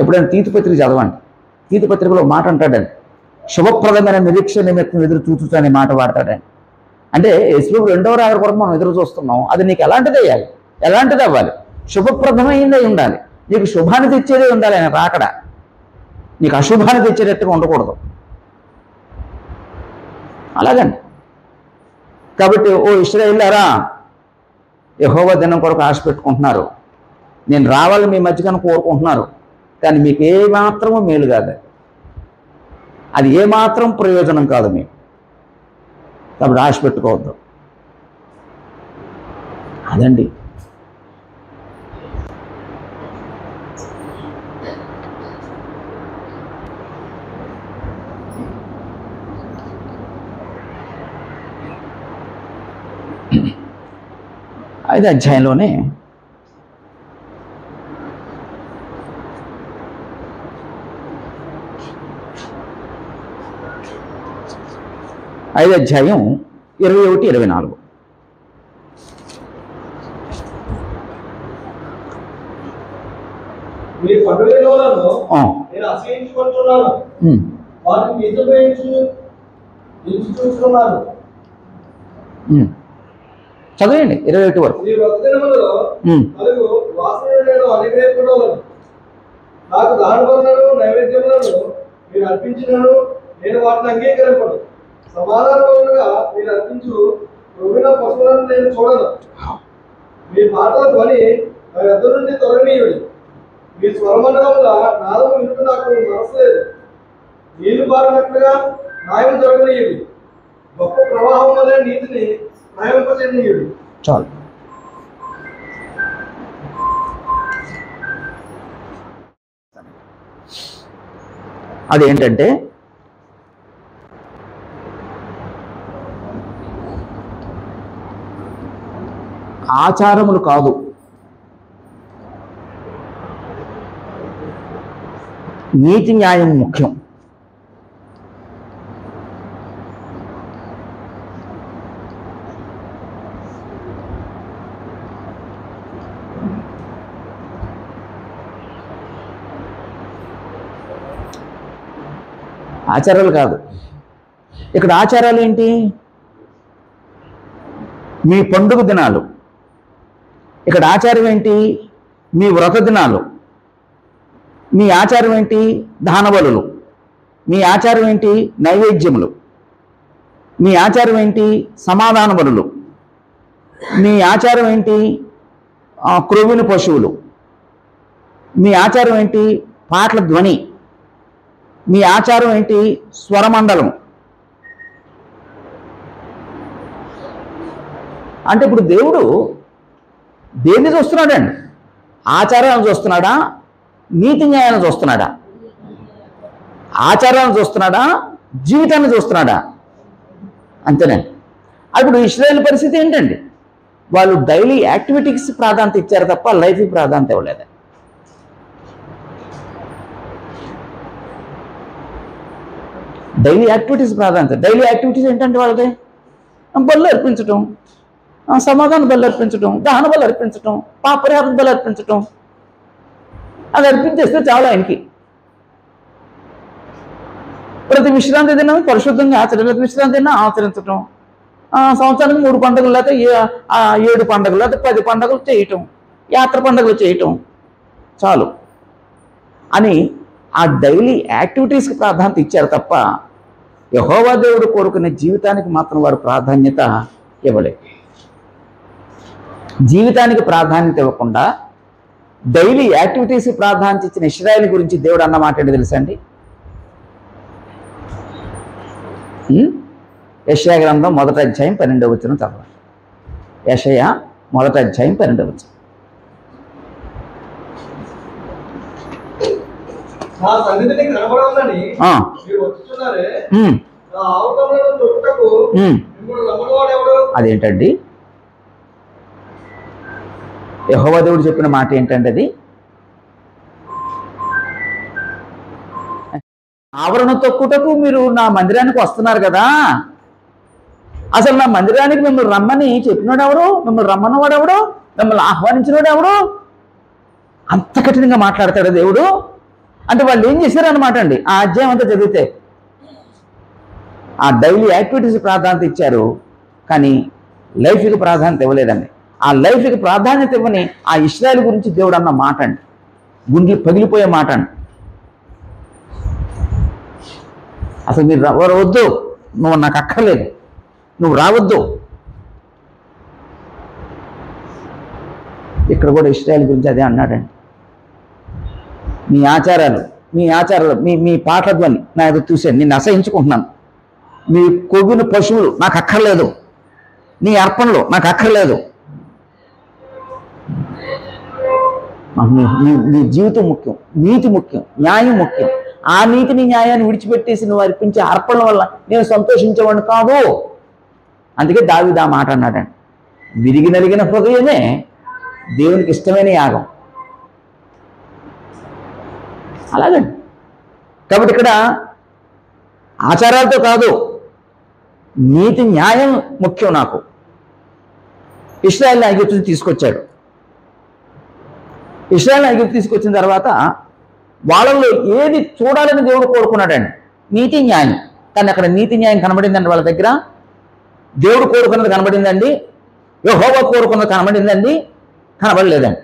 ఎప్పుడైనా తీతుపత్రిక చదవండి. తీతుపత్రికలో మాట అంటాడండి, శుభప్రదమైన నిరీక్ష నిమిత్తం ఎదురు చూచు అనే మాట వాడతాడండి. అంటే యేసుప్రభు రెండవ రాకడ కొరకు మనం ఎదురు చూస్తున్నాం. అది నీకు ఎలాంటిది అయ్యాలి, ఎలాంటిది అవ్వాలి? శుభప్రదమైందే ఉండాలి. నీకు శుభాన్ని తెచ్చేదే ఉండాలి ఆయన రాకడ. నీకు అశుభాన్ని తెచ్చేటట్టుగా ఉండకూడదు. అలాగండి. కాబట్టి ఓ ఇశ్రాయేలులారా, యెహోవా దినం కొరకు ఆశ పెట్టుకుంటున్నారు, నేను రావాలని మీ మధ్యకని కోరుకుంటున్నారు, కానీ మీకు ఏమాత్రము మేలు కాదు, అది ఏమాత్రం ప్రయోజనం కాదు మీకు. కాబట్టి ఆశ పెట్టుకోవద్దు. అదండి. ఐదో అధ్యాయంలోనే ఐదో అధ్యాయం 21-24. మీ పండుగలను నేను అసహించుకుంటున్నాను, వాటిని చూస్తున్నాను. చదివండి 21 వరకు. ఈ వ్రత దినములలో మరియు వాసన నేను అనుగ్రహించడం, నాకు దహనబలులను నైవేద్యములను మీరు అర్పించినను నేను వాటిని అంగీకరింపను. సమాధానముగా మీరు అర్పించు రొమ్మిన పశువులను నేను చూడను. మీ మాటల ధ్వని నా యొద్ద నుండి తొలగనీయుడి. మీ స్వరమండలముల నాదము వినుట నాకు మనసు లేదు. నీళ్లు పారినట్లుగా న్యాయం జరగనీయుడి. గొప్ప ప్రవాహం వలె నీతిని న్యాయంపచేయనీయుడి. చాలు. అదేంటంటే, ఆచారములు కాదు, నీతి న్యాయం ముఖ్యం. ఆచారాలు కాదు. ఇక్కడ ఆచారాలు ఏంటి? మీ పండుగ దినాలు. ఇక్కడ ఆచారం ఏంటి? మీ వ్రత దినాలు. మీ ఆచారం ఏంటి? దానబలులు. మీ ఆచారం ఏంటి? నైవేద్యములు. మీ ఆచారం ఏంటి? సమాధాన బలులు. మీ ఆచారం ఏంటి? క్రొవ్విన పశువులు. మీ ఆచారం ఏంటి? పాటల ధ్వని. మీ ఆచారం ఏంటి? స్వరమండలం. అంటే ఇప్పుడు దేవుడు దేన్ని చూస్తున్నాడండి? ఆచారాలను చూస్తున్నాడా? నీతి న్యాయాలను చూస్తున్నాడా? ఆచారాలను చూస్తున్నాడా? జీవితాన్ని చూస్తున్నాడా? అంతేనండి. ఇప్పుడు ఇశ్రాయేల్ పరిస్థితి ఏంటండి? వాళ్ళు డైలీ యాక్టివిటీస్ ప్రాధాన్యత ఇచ్చారు తప్ప లైఫ్కి ప్రాధాన్యత ఇవ్వలేదు. డైలీ యాక్టివిటీస్ ప్రాధాన్యత. డైలీ యాక్టివిటీస్ ఏంటంటే వాళ్ళది బళ్ళు అర్పించటం, సమాధాన బలు అర్పించటం, దహన బలు అర్పించటం, పాపరిహార బలు అర్పించటం. అది అర్పించేస్తే చాలా ఆయనకి. ప్రతి విశ్రాంతి దినం పరిశుద్ధంగా ఆచరించడం, విశ్రాంతి దినం ఆచరించటం, సంవత్సరానికి 3 పండుగలు లేకపోతే 7 పండుగలు లేకపోతే 10 పండుగలు చేయటం, యాత్ర పండుగలు చేయటం చాలు అని ఆ డైలీ యాక్టివిటీస్కి ప్రాధాన్యత ఇచ్చారు తప్ప యెహోవా దేవుడు కోరుకునే జీవితానికి మాత్రం వారు ప్రాధాన్యత ఇవ్వలేదు. జీవితానికి ప్రాధాన్యత ఇవ్వకుండా డైలీ యాక్టివిటీస్కి ప్రాధాన్యత ఇచ్చిన ఇశ్రాయేలు గురించి దేవుడు అన్న మాట ఏంటి తెలుసండి? యెషయా గ్రంథం 1వ అధ్యాయం 12వ వచనం చదవండి. యెషయా 1వ అధ్యాయం 12వ వచనం. నా సన్నిధిని కనబడాలని మీరు వచ్చుచున్నారే, నా ఆవటములను తొక్కుటకు మిమ్మల్ని రమ్మనివాడు ఎవడు? అదేంటండి? యెహోవా దేవుడు చెప్పిన మాట ఏంటంటే అది ఆవరణ తొక్కుటకు మీరు నా మందిరానికి వస్తున్నారు కదా. అసలు నా మందిరానికి మిమ్మల్ని రమ్మని చెప్పినాడు ఎవడు? మిమ్మల్ని రమ్మన్నవాడు ఎవడు? మిమ్మల్ని ఆహ్వానించినవాడు ఎవడు? అంత కఠినంగా మాట్లాడతాడు దేవుడు. అంటే వాళ్ళు ఏం చేశారన్నమాట అండి. ఆ అధ్యాయం అంతా చదివితే ఆ డైలీ యాక్టివిటీస్ ప్రాధాన్యత ఇచ్చారు, కానీ లైఫ్కి ప్రాధాన్యత ఇవ్వలేదండి. ఆ లైఫ్కి ప్రాధాన్యత ఇవ్వని ఆ ఇశ్రాయేలు గురించి దేవుడు అన్న మాట అండి, గుండెలు పగిలిపోయే మాట అండి. అసలు మీరు వద్దు, నువ్వు నాకు అక్కర్లేదు, నువ్వు రావద్దు. ఇక్కడ కూడా ఇశ్రాయేలు గురించి అదే అన్నాడండి. మీ ఆచారాలు మీ పాటల ధ్వని నా ఎదురు చూశాను, నిన్ను అసహించుకుంటున్నాను. మీ కొవ్విన పశువులు నాకు అక్కర్లేదు, నీ అర్పణలు నాకు అక్కర్లేదు. నీ జీవితం ముఖ్యం, నీతి ముఖ్యం, న్యాయం ముఖ్యం. ఆ నీతిని న్యాయాన్ని విడిచిపెట్టేసి నువ్వు అర్పించే అర్పణల వల్ల నేను సంతోషించేవాడిని కాదు. అందుకే దావీదు ఆ మాట అన్నాడండి. విరిగి నలిగిన హృదయమే దేవునికి ఇష్టమైన యాగం. అలాగండి. కాబట్టి ఇక్కడ ఆచారాలతో కాదు, నీతి న్యాయం ముఖ్యం నాకు. ఇశ్రాయేలుని ఐగుప్తు తీసుకొచ్చాడు. ఇశ్రాయేలుని ఐగుప్తు తీసుకొచ్చిన తర్వాత వాళ్ళలో ఏది చూడాలని దేవుడు కోరుకున్నాడండి? నీతి న్యాయం. కానీ అక్కడ నీతి న్యాయం కనబడిందండి వాళ్ళ దగ్గర? దేవుడు కోరుకున్నది కనబడిందండి? యెహోవా కోరుకున్నది కనబడిందండి? కనబడలేదండి.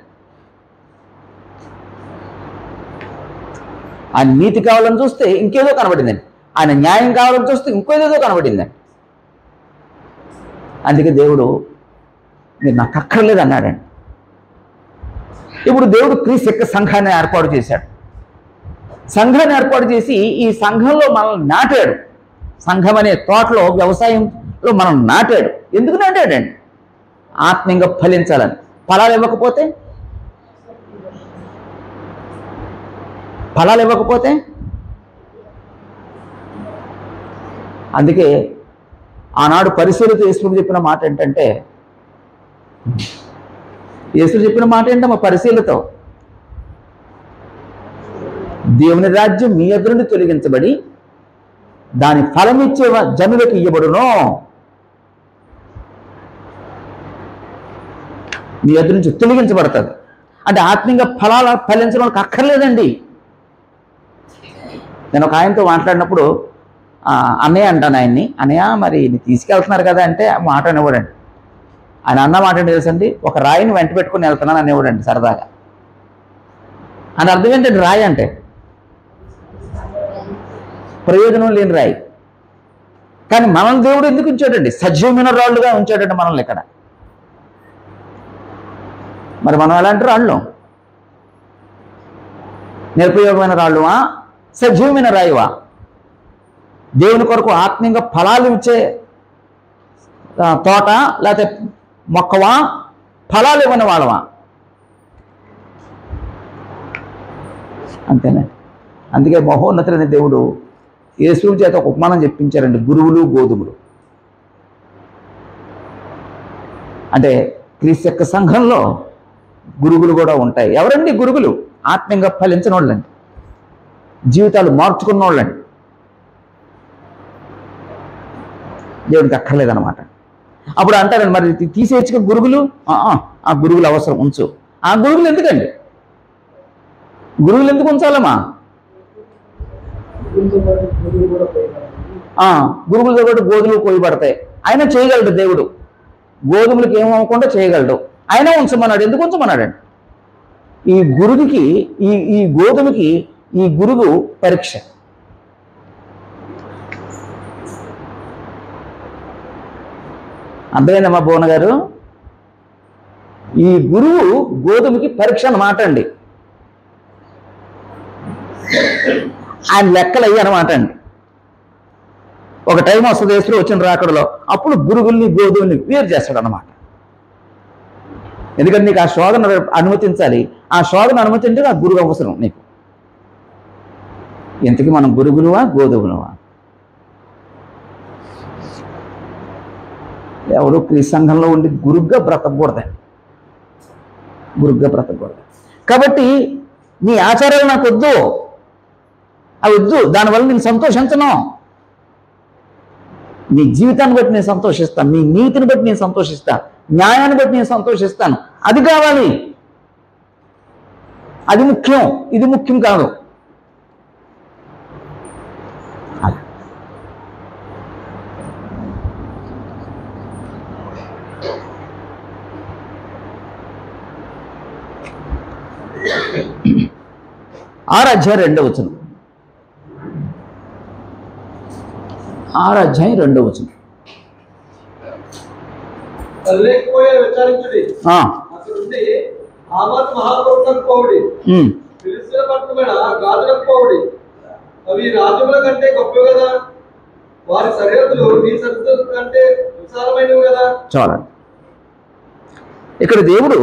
ఆయన నీతి కావాలని చూస్తే ఇంకేదో కనబడిందండి, ఆయన న్యాయం కావాలని చూస్తే ఇంకేదేదో కనబడిందండి. అందుకే దేవుడు మీరు నాకు అక్కర్లేదు అన్నాడండి. ఇప్పుడు దేవుడు క్రీస్తు యొక్క సంఘాన్ని ఏర్పాటు చేశాడు. సంఘాన్ని ఏర్పాటు చేసి ఈ సంఘంలో మనల్ని నాటాడు. సంఘం అనే తోటలో, వ్యవసాయంలో మనం నాటాడు. ఎందుకు నాటాడండి? ఆత్మీయంగా ఫలించాలని. ఫలాలు ఇవ్వకపోతే అందుకే ఆనాడు పరిశీలితో యేసు చెప్పిన మాట ఏంటంటే, యేసు చెప్పిన మాట ఏంటమ్మా? పరిశీలితో దేవుని రాజ్యం మీ ఎదురు నుండి తొలగించబడి దాని ఫలమిచ్చే జనులకు ఇవ్వబడును. మీ ఎదురు నుంచి తొలగించబడుతుంది. అంటే ఆత్మీయంగా ఫలించడం వాళ్ళకి అక్కర్లేదండి. నేను ఒక ఆయనతో మాట్లాడినప్పుడు, అన్నయ్య అంటాను ఆయన్ని, అన్నయ్య మరి తీసుకెళ్తున్నారు కదా అంటే మాట అనేవాడండి. ఆయన అన్న మాట ఏంటి తెలుసండి? ఒక రాయిని వెంట పెట్టుకుని వెళ్తున్నాను అనేవాడండి సరదాగా. అని అర్థం ఏంటంటే రాయి అంటే ప్రయోజనం లేని రాయి. కానీ మనల్ని దేవుడు ఎందుకు ఉంచాడండి? సజీవమైన రాళ్ళుగా ఉంచాడండి మనల్ని ఇక్కడ. మరి మనం ఎలాంటి రాళ్ళు? నిరుపయోగమైన రాళ్ళువా, సజీవమైన రాయివా? దేవుని కొరకు ఆత్మీయంగా ఫలాలు ఇచ్చే తోట లేకపోతే మొక్కవా, ఫలాలు ఇవ్వని వాళ్ళవా? అంతేనే. అందుకే మహోన్నతులైన దేవుడు యేసు చేత ఒక ఉపమానం చెప్పించారండి, గురువులు గోధుమలు. అంటే క్రీస్తు యొక్క సంఘంలో గురువులు కూడా ఉంటాయి. ఎవరండి గురువులు? ఆత్మీయంగా ఫలించిన వాళ్ళండి, జీవితాలు మార్చుకున్న వాళ్ళండి. దేవుడికి అక్కర్లేదన్నమాట. అప్పుడు అంటారండి, మరి తీసేయచ్చుగా గురువులు. ఆ గురువులు అవసరం, ఉంచు. ఆ గురువులు ఎందుకండి? గురువులు ఎందుకు ఉంచాలమ్మా? గురువులతో పాటు గోధుమలు కోయబడతాయి. ఆయన చేయగలడు దేవుడు, గోధుమలకు ఏమవ్వకుండా చేయగలడు. ఆయన ఉంచమన్నాడు. ఎందుకు ఉంచమన్నాడండి? ఈ గురువుకి ఈ గోధుమకి ఈ గురువు పరీక్ష. అర్థమైందమ్మా భువన గారు? ఈ గురువు గోధుమకి పరీక్ష అన్నమాట అండి. ఆయన లెక్కలు అయ్యి అనమాట అండి. ఒక టైం వస్తుంది యేసు వచ్చిన రాకడలో, అప్పుడు గురువుల్ని గోధుమల్ని వేరు చేస్తాడు అన్నమాట. ఎందుకంటే నీకు ఆ శోధన అనుమతించాలి. ఆ శోధన అనుమతింటే ఆ గురువు అవసరం నీకు. ఇంతకీ మనం గురువులువా గోధుమలువా? ఎవరు క్రీస్తు సంఘంలో ఉండి గురుగ్గా బ్రతకూడదు, గురుగ్గా బ్రతకూడదు. కాబట్టి నీ ఆచారాలు నాకు వద్దు, అవి వద్దు. దానివల్ల నేను సంతోషించను. నీ జీవితాన్ని బట్టి నేను సంతోషిస్తాను, నీ నీతిని బట్టి నేను సంతోషిస్తాను, న్యాయాన్ని బట్టి నేను సంతోషిస్తాను. అది కావాలి, అది ముఖ్యం, ఇది ముఖ్యం కాదు. ఆరు అధ్యాయం 2వ వచనం. 6 అధ్యాయం 2వ వచనం. అవి రాజ్యముల కంటే గొప్పవి కదా, వారి సరిహద్దులు నీ సరిహద్దుల కంటే విశాలమైనవి కదా. చూడండి, ఇక్కడ దేవుడు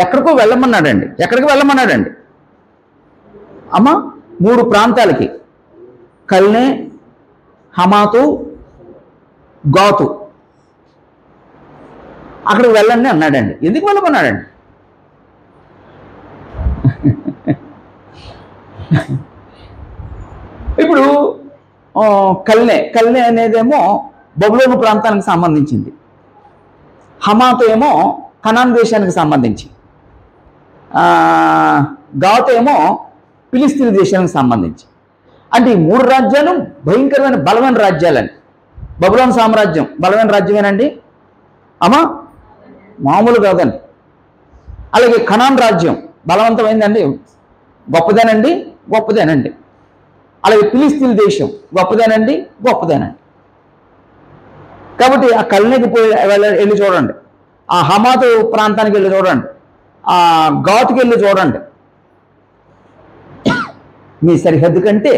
ఎక్కడికో వెళ్ళమన్నాడండి. ఎక్కడికి వెళ్ళమన్నాడండి అమ్మ? 3 ప్రాంతాలకి, కల్నే, హమాతు, గాతు. అక్కడికి వెళ్ళండి అన్నాడండి. ఎందుకు వెళ్ళమన్నాడండి? ఇప్పుడు కల్నే అనేదేమో బబులోను ప్రాంతానికి సంబంధించింది, హమాతు ఏమో కనాన్ దేశానికి సంబంధించి, గాతు ఏమో ఫిలిస్తీన్ దేశానికి సంబంధించి. అంటే ఈ 3 రాజ్యాలు భయంకరమైన బలమైన రాజ్యాలండి. బబులోను సామ్రాజ్యం బలమైన రాజ్యమేనండి అమ్మా, మామూలు కాదండి. అలాగే కనాన్ రాజ్యం బలవంతమైందండి, గొప్పదేనండి, గొప్పదేనండి. అలాగే ఫిలిస్తీన్ దేశం గొప్పదేనండి, గొప్పదేనండి. కాబట్టి ఆ కల్నేకి వెళ్ళి చూడండి, ఆ హమాతు ప్రాంతానికి వెళ్ళి చూడండి, ఆ గాతుకి వెళ్ళి చూడండి. మీ సరిహద్దు కంటే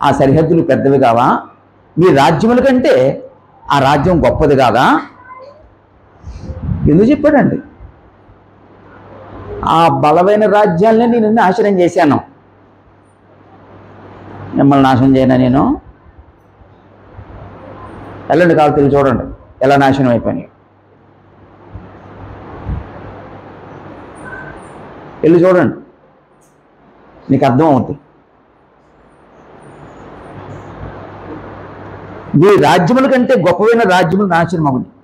ఆ సరిహద్దులు పెద్దవి కావా? మీ రాజ్యముల కంటే ఆ రాజ్యం గొప్పది కాదా? ఎందుకు చెప్పాడండి? ఆ బలమైన రాజ్యాలనే నేను నాశనం చేశాను. మిమ్మల్ని నాశనం చేయనా నేను? వెళ్ళండి, కాదు తెలిసి చూడండి ఎలా నాశనం అయిపోయినాయి. వెళ్ళి చూడండి, నీకు అర్థం అవుతుంది. మీ రాజ్యముల కంటే గొప్పమైన రాజ్యములు నాశనం అవుతుంది.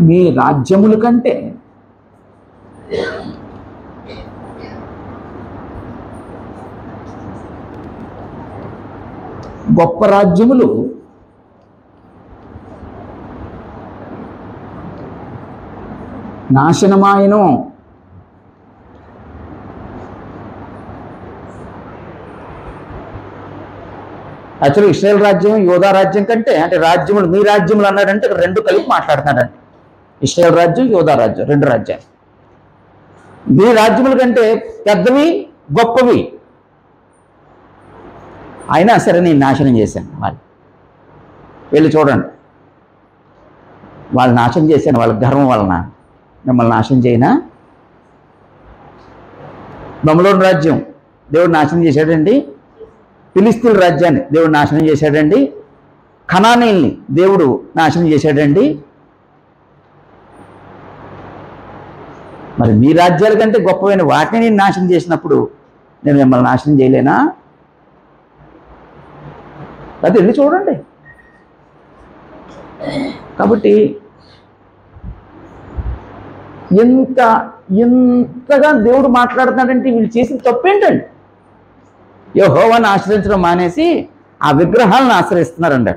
మీ రాజ్యముల కంటే గొప్ప రాజ్యములు నాశనమాయను. యాక్చువల్గా ఇశ్రాయేల్ రాజ్యం యోధా రాజ్యం కంటే అంటే రాజ్యములు మీ రాజ్యములు అన్నాడంటే ఇక్కడ రెండు కలిపి మాట్లాడుతున్నాడండి. ఇశ్రాయేల్ రాజ్యం యోధా రాజ్యం రెండు రాజ్యాలు. మీ రాజ్యముల కంటే పెద్దవి గొప్పవి, అయినా సరే నేను నాశనం చేశాను. వాళ్ళు వెళ్ళి చూడండి, వాళ్ళు నాశనం చేశాను వాళ్ళ గర్వం వలన. మిమ్మల్ని నాశనం చేయనా? బబులోను రాజ్యం దేవుడు నాశనం చేశాడండి. ఫిలిస్తీన్ రాజ్యాన్ని దేవుడు నాశనం చేశాడండి. కనానీల్ని దేవుడు నాశనం చేశాడండి. మరి మీ రాజ్యాల కంటే గొప్పమైన వాటిని నేను నాశనం చేసినప్పుడు నేను మిమ్మల్ని నాశనం చేయలేనా? అది వెళ్ళి చూడండి. కాబట్టి ఎంతగా దేవుడు మాట్లాడుతున్నాడంటే వీళ్ళు చేసిన తప్పేంటండి? యెహోవాను ఆశ్రయించడం మానేసి ఆ విగ్రహాలను ఆశ్రయిస్తున్నారండి.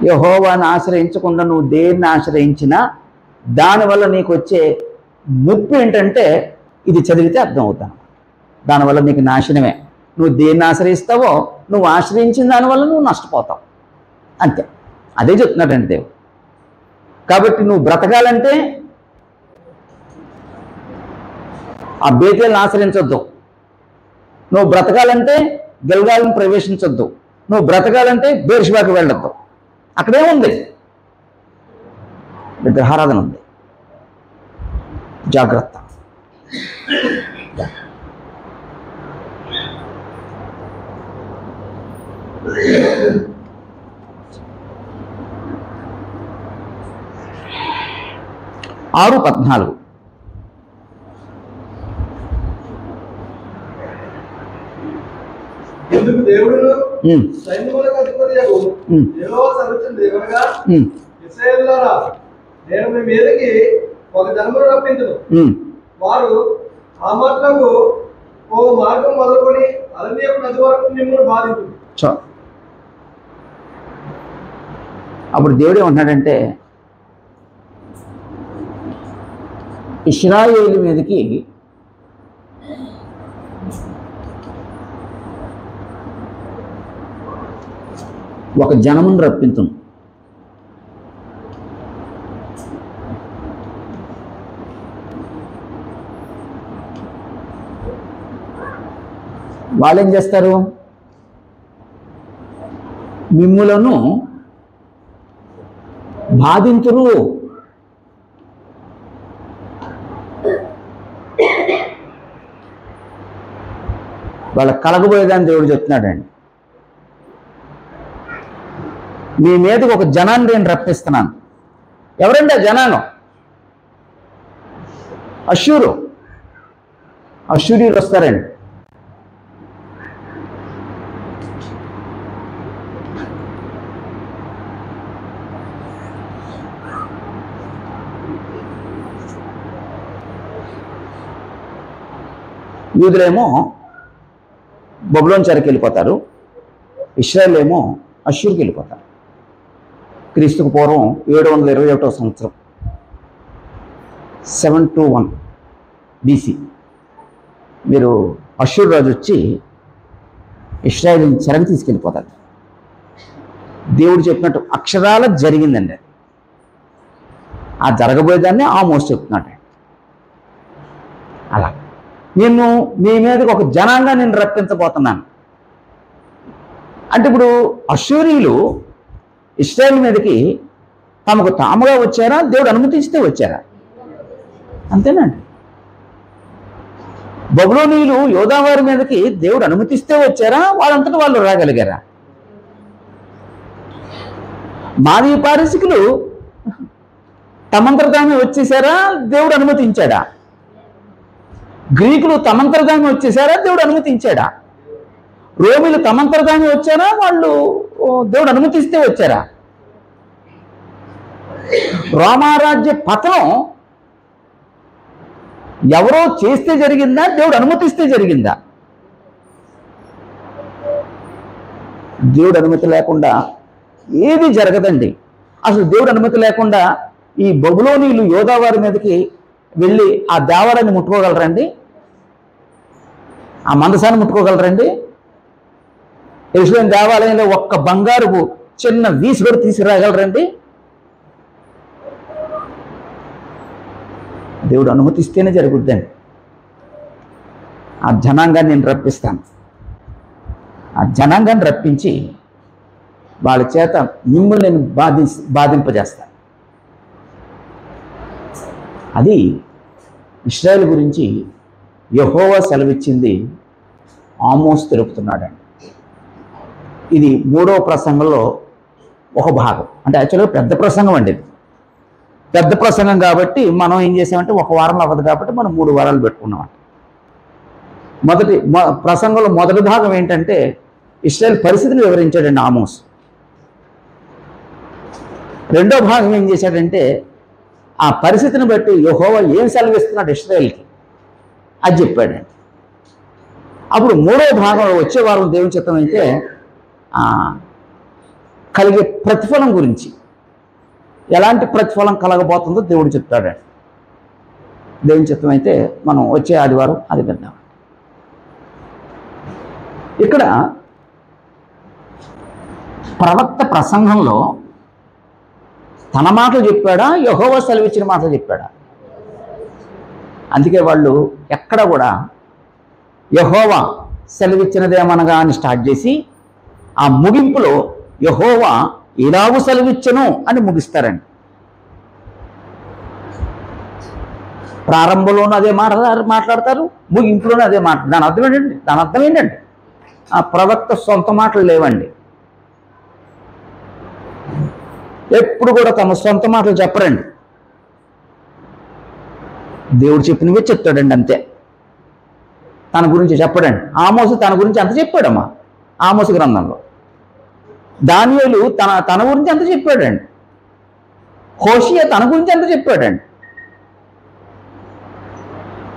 యెహోవాను ఆశ్రయించకుండా నువ్వు దేన్ని ఆశ్రయించినా దానివల్ల నీకు వచ్చే ముప్పు ఏంటంటే ఇది చదివితే అర్థం అవుతాను. దానివల్ల నీకు నాశనమే. నువ్వు దేన్ని ఆశ్రయిస్తావో నువ్వు ఆశ్రయించిన దానివల్ల నువ్వు నష్టపోతావు, అంతే. అదే చెప్తున్నాడండి దేవుడు. కాబట్టి నువ్వు బ్రతకాలంటే ఆ బేతేలను ఆశ్రయించొద్దు. నువ్వు బ్రతకాలంటే గిల్గాలను ప్రవేశించొద్దు. నువ్వు బ్రతకాలంటే బేర్షెబాకి వెళ్ళొద్దు. అక్కడేముంది? విగ్రహారాధన ఉంది. జాగ్రత్త. ఆరు 14 ఎందుకు దేవుడును సైన్యములకు అధిపతియగు యెహోవా సెలవిచ్చినదేమనగా, ఇశ్రాయేలులారా, నేను మీ మీదకి ఒక జనమును రప్పించును. వారు ఆ మాటలకు ఓ మార్గం మొదలుకొని అరణ్యపు నది వరకు మిమ్మల్ని బాధించు. అప్పుడు దేవుడు ఏమంటున్నాడంటే, ఇశ్రాయేలు మీదకి ఒక జనమును రప్పించును. వాళ్ళు ఏం చేస్తారు? మిమ్ములను బాధింతురు. వాళ్ళ కలగబోయేదాన్ని దేవుడు చెప్తున్నాడండి. మీ మీదకి ఒక జనాన్ని నేను రప్పిస్తున్నాను. ఎవరండి ఆ జనాను? అశ్షూరీయులు వస్తారండి. యూదులేమో బబులోను చెరకు వెళ్ళిపోతారు, ఇశ్రాయేల్ ఏమో అశ్షూరుకి వెళ్ళిపోతారు. క్రీస్తుకు పూర్వం 721వ సంవత్సరం 721 BC మీరు అశ్షూరు రాజు వచ్చి ఇశ్రాయేలుని చెరకు తీసుకెళ్ళిపోతారు. దేవుడు చెప్పినట్టు అక్షరాల జరిగిందండి. ఆ జరగబోయేదాన్ని ఆమోస్ చెప్తున్నాడు. అలా నేను మీ మీదకి ఒక జనాంగా నేను రప్పించబోతున్నాను అంటే, ఇప్పుడు అశ్షూరీయులు ఇశ్రాయేలు మీదకి తమకు తాముగా వచ్చారా, దేవుడు అనుమతిస్తే వచ్చారా? అంతేనండి. బబులోనీయులు యోధావారి మీదకి దేవుడు అనుమతిస్తే వచ్చారా, వాళ్ళంతటా వాళ్ళు రాగలిగారా? మాదీ పారసికులు తమంతట తామే వచ్చేసారా, దేవుడు అనుమతించాడా? గ్రీకులు తమంతట తామే వచ్చేసారా, దేవుడు అనుమతించాడా? రోమిలు తమంతట తామే వచ్చారా, వాళ్ళు దేవుడు అనుమతిస్తే వచ్చారా? రోమారాజ్య పతనం ఎవరో చేస్తే జరిగిందా, దేవుడు అనుమతిస్తే జరిగిందా? దేవుడు అనుమతి లేకుండా ఏది జరగదండి. అసలు దేవుడు అనుమతి లేకుండా ఈ బబులోనీయులు యోధావారి మీదకి వెళ్ళి ఆ దేవాలయాన్ని ముట్టుకోగలరండి? ఆ మందసాన్ని ముట్టుకోగలరండి? యెరూషలేము దేవాలయంలో ఒక్క బంగారు చిన్న వీసు కూడా తీసుకురాగలరండి? దేవుడు అనుమతిస్తేనే జరుగుద్దండి. ఆ జనాంగాన్ని నేను రప్పిస్తాను. ఆ జనాంగాన్ని రప్పించి వాళ్ళ చేత మిమ్మల్ని నేను బాధింపజేస్తాను. అది ఇశ్రాయేలు గురించి యెహోవా సెలవిచ్చింది ఆమోస్ తెలుపుతున్నాడండి. ఇది 3వ ప్రసంగంలో ఒక భాగం. అంటే యాక్చువల్గా పెద్ద ప్రసంగం అండి. ఇది పెద్ద ప్రసంగం కాబట్టి మనం ఏం చేసామంటే ఒక వారంలో అవ్వదు కాబట్టి మనం 3 వారాలు పెట్టుకున్నామంట. ప్రసంగంలో మొదటి భాగం ఏంటంటే ఇశ్రాయేలు పరిస్థితిని వివరించాడండి ఆమోస్. రెండో భాగం ఏం చేశాడంటే ఆ పరిస్థితిని బట్టి యెహోవా ఏం సెలవిస్తున్నాడు ఇశ్రాయేలుకి అది చెప్పాడండి. అప్పుడు 3వ భాగంలో వచ్చే వారం దేవుని చిత్తం అయితే కలిగే ప్రతిఫలం గురించి, ఎలాంటి ప్రతిఫలం కలగబోతుందో దేవుడు చెప్తాడండి. దేవుని చిత్తం అయితే మనం వచ్చే ఆదివారం అది విన్నాం. ఇక్కడ ప్రవక్త ప్రసంగంలో తన మాటలు చెప్పాడా, యెహోవా సెలవిచ్చిన మాటలు చెప్పాడా? అందుకే వాళ్ళు ఎక్కడ కూడా యెహోవా సెలవిచ్చినదేమనగా అని స్టార్ట్ చేసి ఆ ముగింపులో యెహోవా ఇలాగు సెలవిచ్చను అని ముగిస్తారండి. ప్రారంభంలోనూ అదే మాట్లాడతారు, ముగింపులోనూ అదే మాట. దాని అర్థం ఏంటండి? ఆ ప్రవక్త సొంత మాటలు లేవండి. ఎప్పుడు కూడా తమ సొంత మాటలు చెప్పరండి. దేవుడు చెప్పినవే చెప్తాడండి, అంతే. తన గురించి చెప్పడండి. ఆమోసు తన గురించి అంత చెప్పాడమ్మా ఆమోసు గ్రంథంలో. దానియేలు తన గురించి అంత చెప్పాడండి. హోషేయ తన గురించి అంత చెప్పాడండి.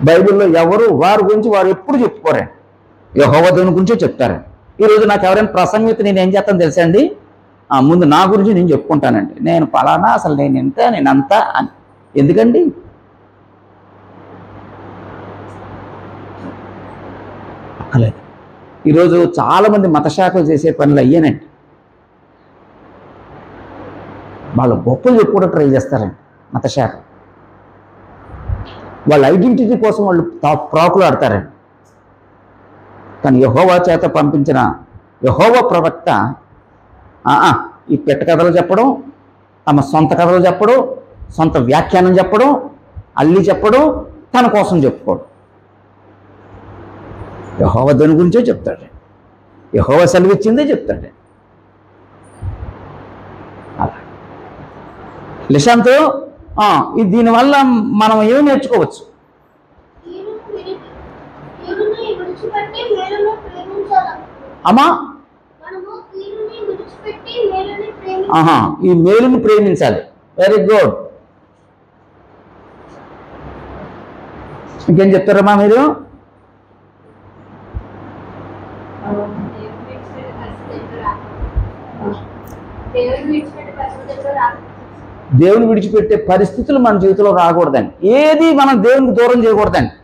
బైబిల్లో ఎవరు వారి గురించి వారు ఎప్పుడు చెప్పుకోరండి, యెహోవా దేవుని గురించే చెప్తారండి. ఈరోజు నాకు ఎవరైనా ప్రసంగితే నేను ఏం చేస్తాను తెలుసా అండి? ముందు నా గురించి నేను చెప్పుకుంటానండి. నేను పలానా, అసలు నేను ఇంత, నేను అంతా అని. ఎందుకండి? అక్కలేదు. ఈరోజు చాలామంది మతశాఖలు చేసే పనులు అయ్యానండి. వాళ్ళు గొప్పలు చెప్పుకోవడం ట్రై చేస్తారండి మతశాఖ. వాళ్ళ ఐడెంటిటీ కోసం వాళ్ళు ప్రాకులాడతారండి. కానీ యెహోవా చేత పంపించిన యెహోవా ప్రవక్త ఈ పెట్ట కథలు చెప్పడం, తమ సొంత కథలు చెప్పడం, సొంత వ్యాఖ్యానం చెప్పడం, అల్లి చెప్పడం, తన కోసం చెప్పుకోవడం. యెహోవా దాని గురించే చెప్తాడు. యెహోవా సెలవిచ్చిందే చెప్తాడు. అలా లిషాంత్, దీనివల్ల మనం ఏమి నేర్చుకోవచ్చు? అమ్మా ఈ మేలుని ప్రేమించాలి. Very good. ఇంకేం చెప్తారమ్మా మీరు? దేవుని విడిచిపెట్టే పరిస్థితులు మన జీవితంలో రాకూడదండి. ఏది మనం దేవునికి దూరం చేయకూడదండి.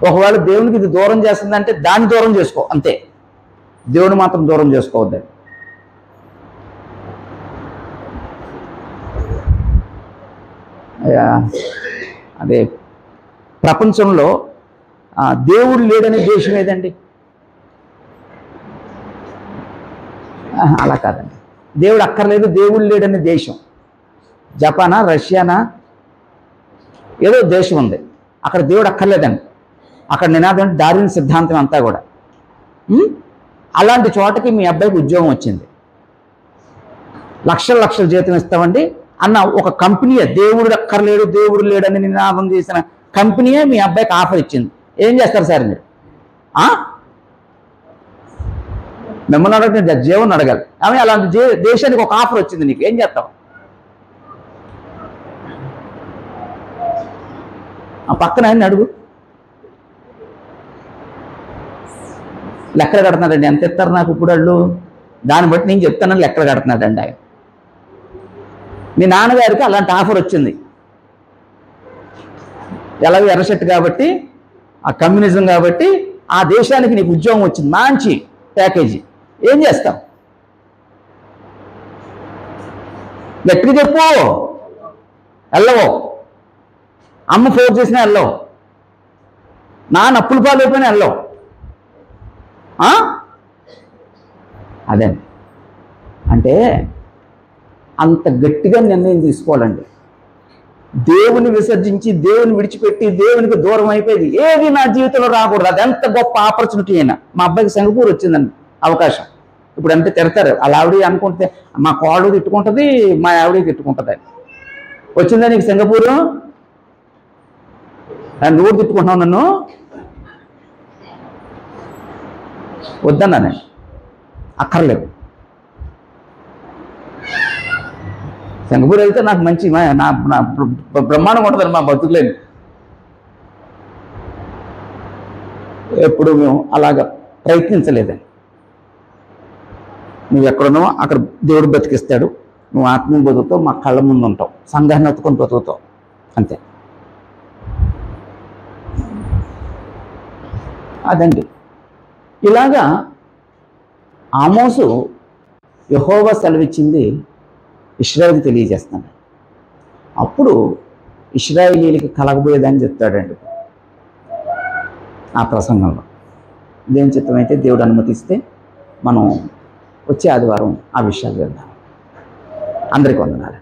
ఒకవేళ దేవునికి ఇది దూరం చేస్తుందంటే దాన్ని దూరం చేసుకో, అంతే. దేవుని మాత్రం దూరం చేసుకోవద్దండి. అదే ప్రపంచంలో దేవుడు లేడనే దేశం ఏదండి? అలా కాదండి. దేవుడు అక్కర్లేదు, దేవుడు లేడనే దేశం జపానా, రష్యానా, ఏదో దేశం ఉంది, అక్కడ దేవుడు అక్కర్లేదండి. అక్కడ నినాదం డార్విన్ సిద్ధాంతం అంతా కూడా. అలాంటి చోటకి మీ అబ్బాయికి ఉద్యోగం వచ్చింది, లక్షల లక్షల జీతం ఇస్తామండి అన్న ఒక కంపెనీయే, దేవుడు అక్కర్లేడు దేవుడు లేడని నినాదం చేసిన కంపెనీయే మీ అబ్బాయికి ఆఫర్ ఇచ్చింది. ఏం చేస్తారు సార్ మీరు? మిమ్మల్ని అడగ జీవన్ అడగాలి. ఆమె అలాంటి దేశానికి ఒక ఆఫర్ వచ్చింది, నీకు ఏం చేస్తావు? ఆ పక్కన ఆయన అడుగు. లెక్కలు కడుతున్నాడండి. ఎంత ఇస్తారు నాకు ఇప్పుడు వాళ్ళు? దాన్ని బట్టి నేను చెప్తానని లెక్కలు కడుతున్నాడండి ఆయన. మీ నాన్నగారికి అలాంటి ఆఫర్ వచ్చింది. ఎలాగో ఎర్రషెట్టు కాబట్టి ఆ కమ్యూనిజం కాబట్టి ఆ దేశానికి నీకు ఉద్యోగం వచ్చింది, మంచి ప్యాకేజీ, ఏం చేస్తావు? గట్టిగా చెప్పు. వెళ్ళవు. అమ్మ ఫోర్స్ చేసినా వెళ్ళవు, నాన్న అప్పుల పాలు అయిపోయినా వెళ్ళవు. అదే అంటే అంత గట్టిగా నిర్ణయం తీసుకోవాలండి. దేవుని విసర్జించి దేవుని విడిచిపెట్టి దేవునికి దూరం అయిపోయేది ఏది నా జీవితంలో రాకూడదు. అది ఎంత గొప్ప ఆపర్చునిటీ అయినా. మా అబ్బాయికి సింగపూర్ వచ్చిందండి అవకాశం. ఇప్పుడు అంతే తిడతారు, అలా ఆవిడ అనుకుంటే మా కోడలు తిట్టుకుంటుంది, మా ఆవిడ తిట్టుకుంటుంది. వచ్చిందా నీకు సింగపూరు? నువ్వు తిట్టుకుంటున్నావు నన్ను? వద్దన్నా నేను, అక్కర్లేదు. సింగపూర్ వెళ్తే నాకు మంచి నా బ్రహ్మాండంగా ఉంటుందని మా బతుకులేని. ఎప్పుడు మేము అలాగ ప్రయత్నించలేదండి. నువ్వు ఎక్కడున్నావో అక్కడ దేవుడు బతికిస్తాడు, నువ్వు ఆత్మీయ బతుకుతావు, మా కళ్ళ ముందు ఉంటావు, సంఘాన్ని ఎత్తుకొని బతుకుతావు, అంతే. అదండి. ఇలాగా ఆమోసు యెహోవా సెలవిచ్చింది ఇశ్రాయేలుకి తెలియజేస్తాను. అప్పుడు ఇశ్రాయేలీలకి కలగబోయేదని చెప్తాడండి ఆ ప్రసంగంలో. దేవుని చిత్తమైతే దేవుడు అనుమతిస్తే మనం వచ్చే ఆదివారం ఆ విషయాలు వెళ్దాం. అందరికీ వందనాలు.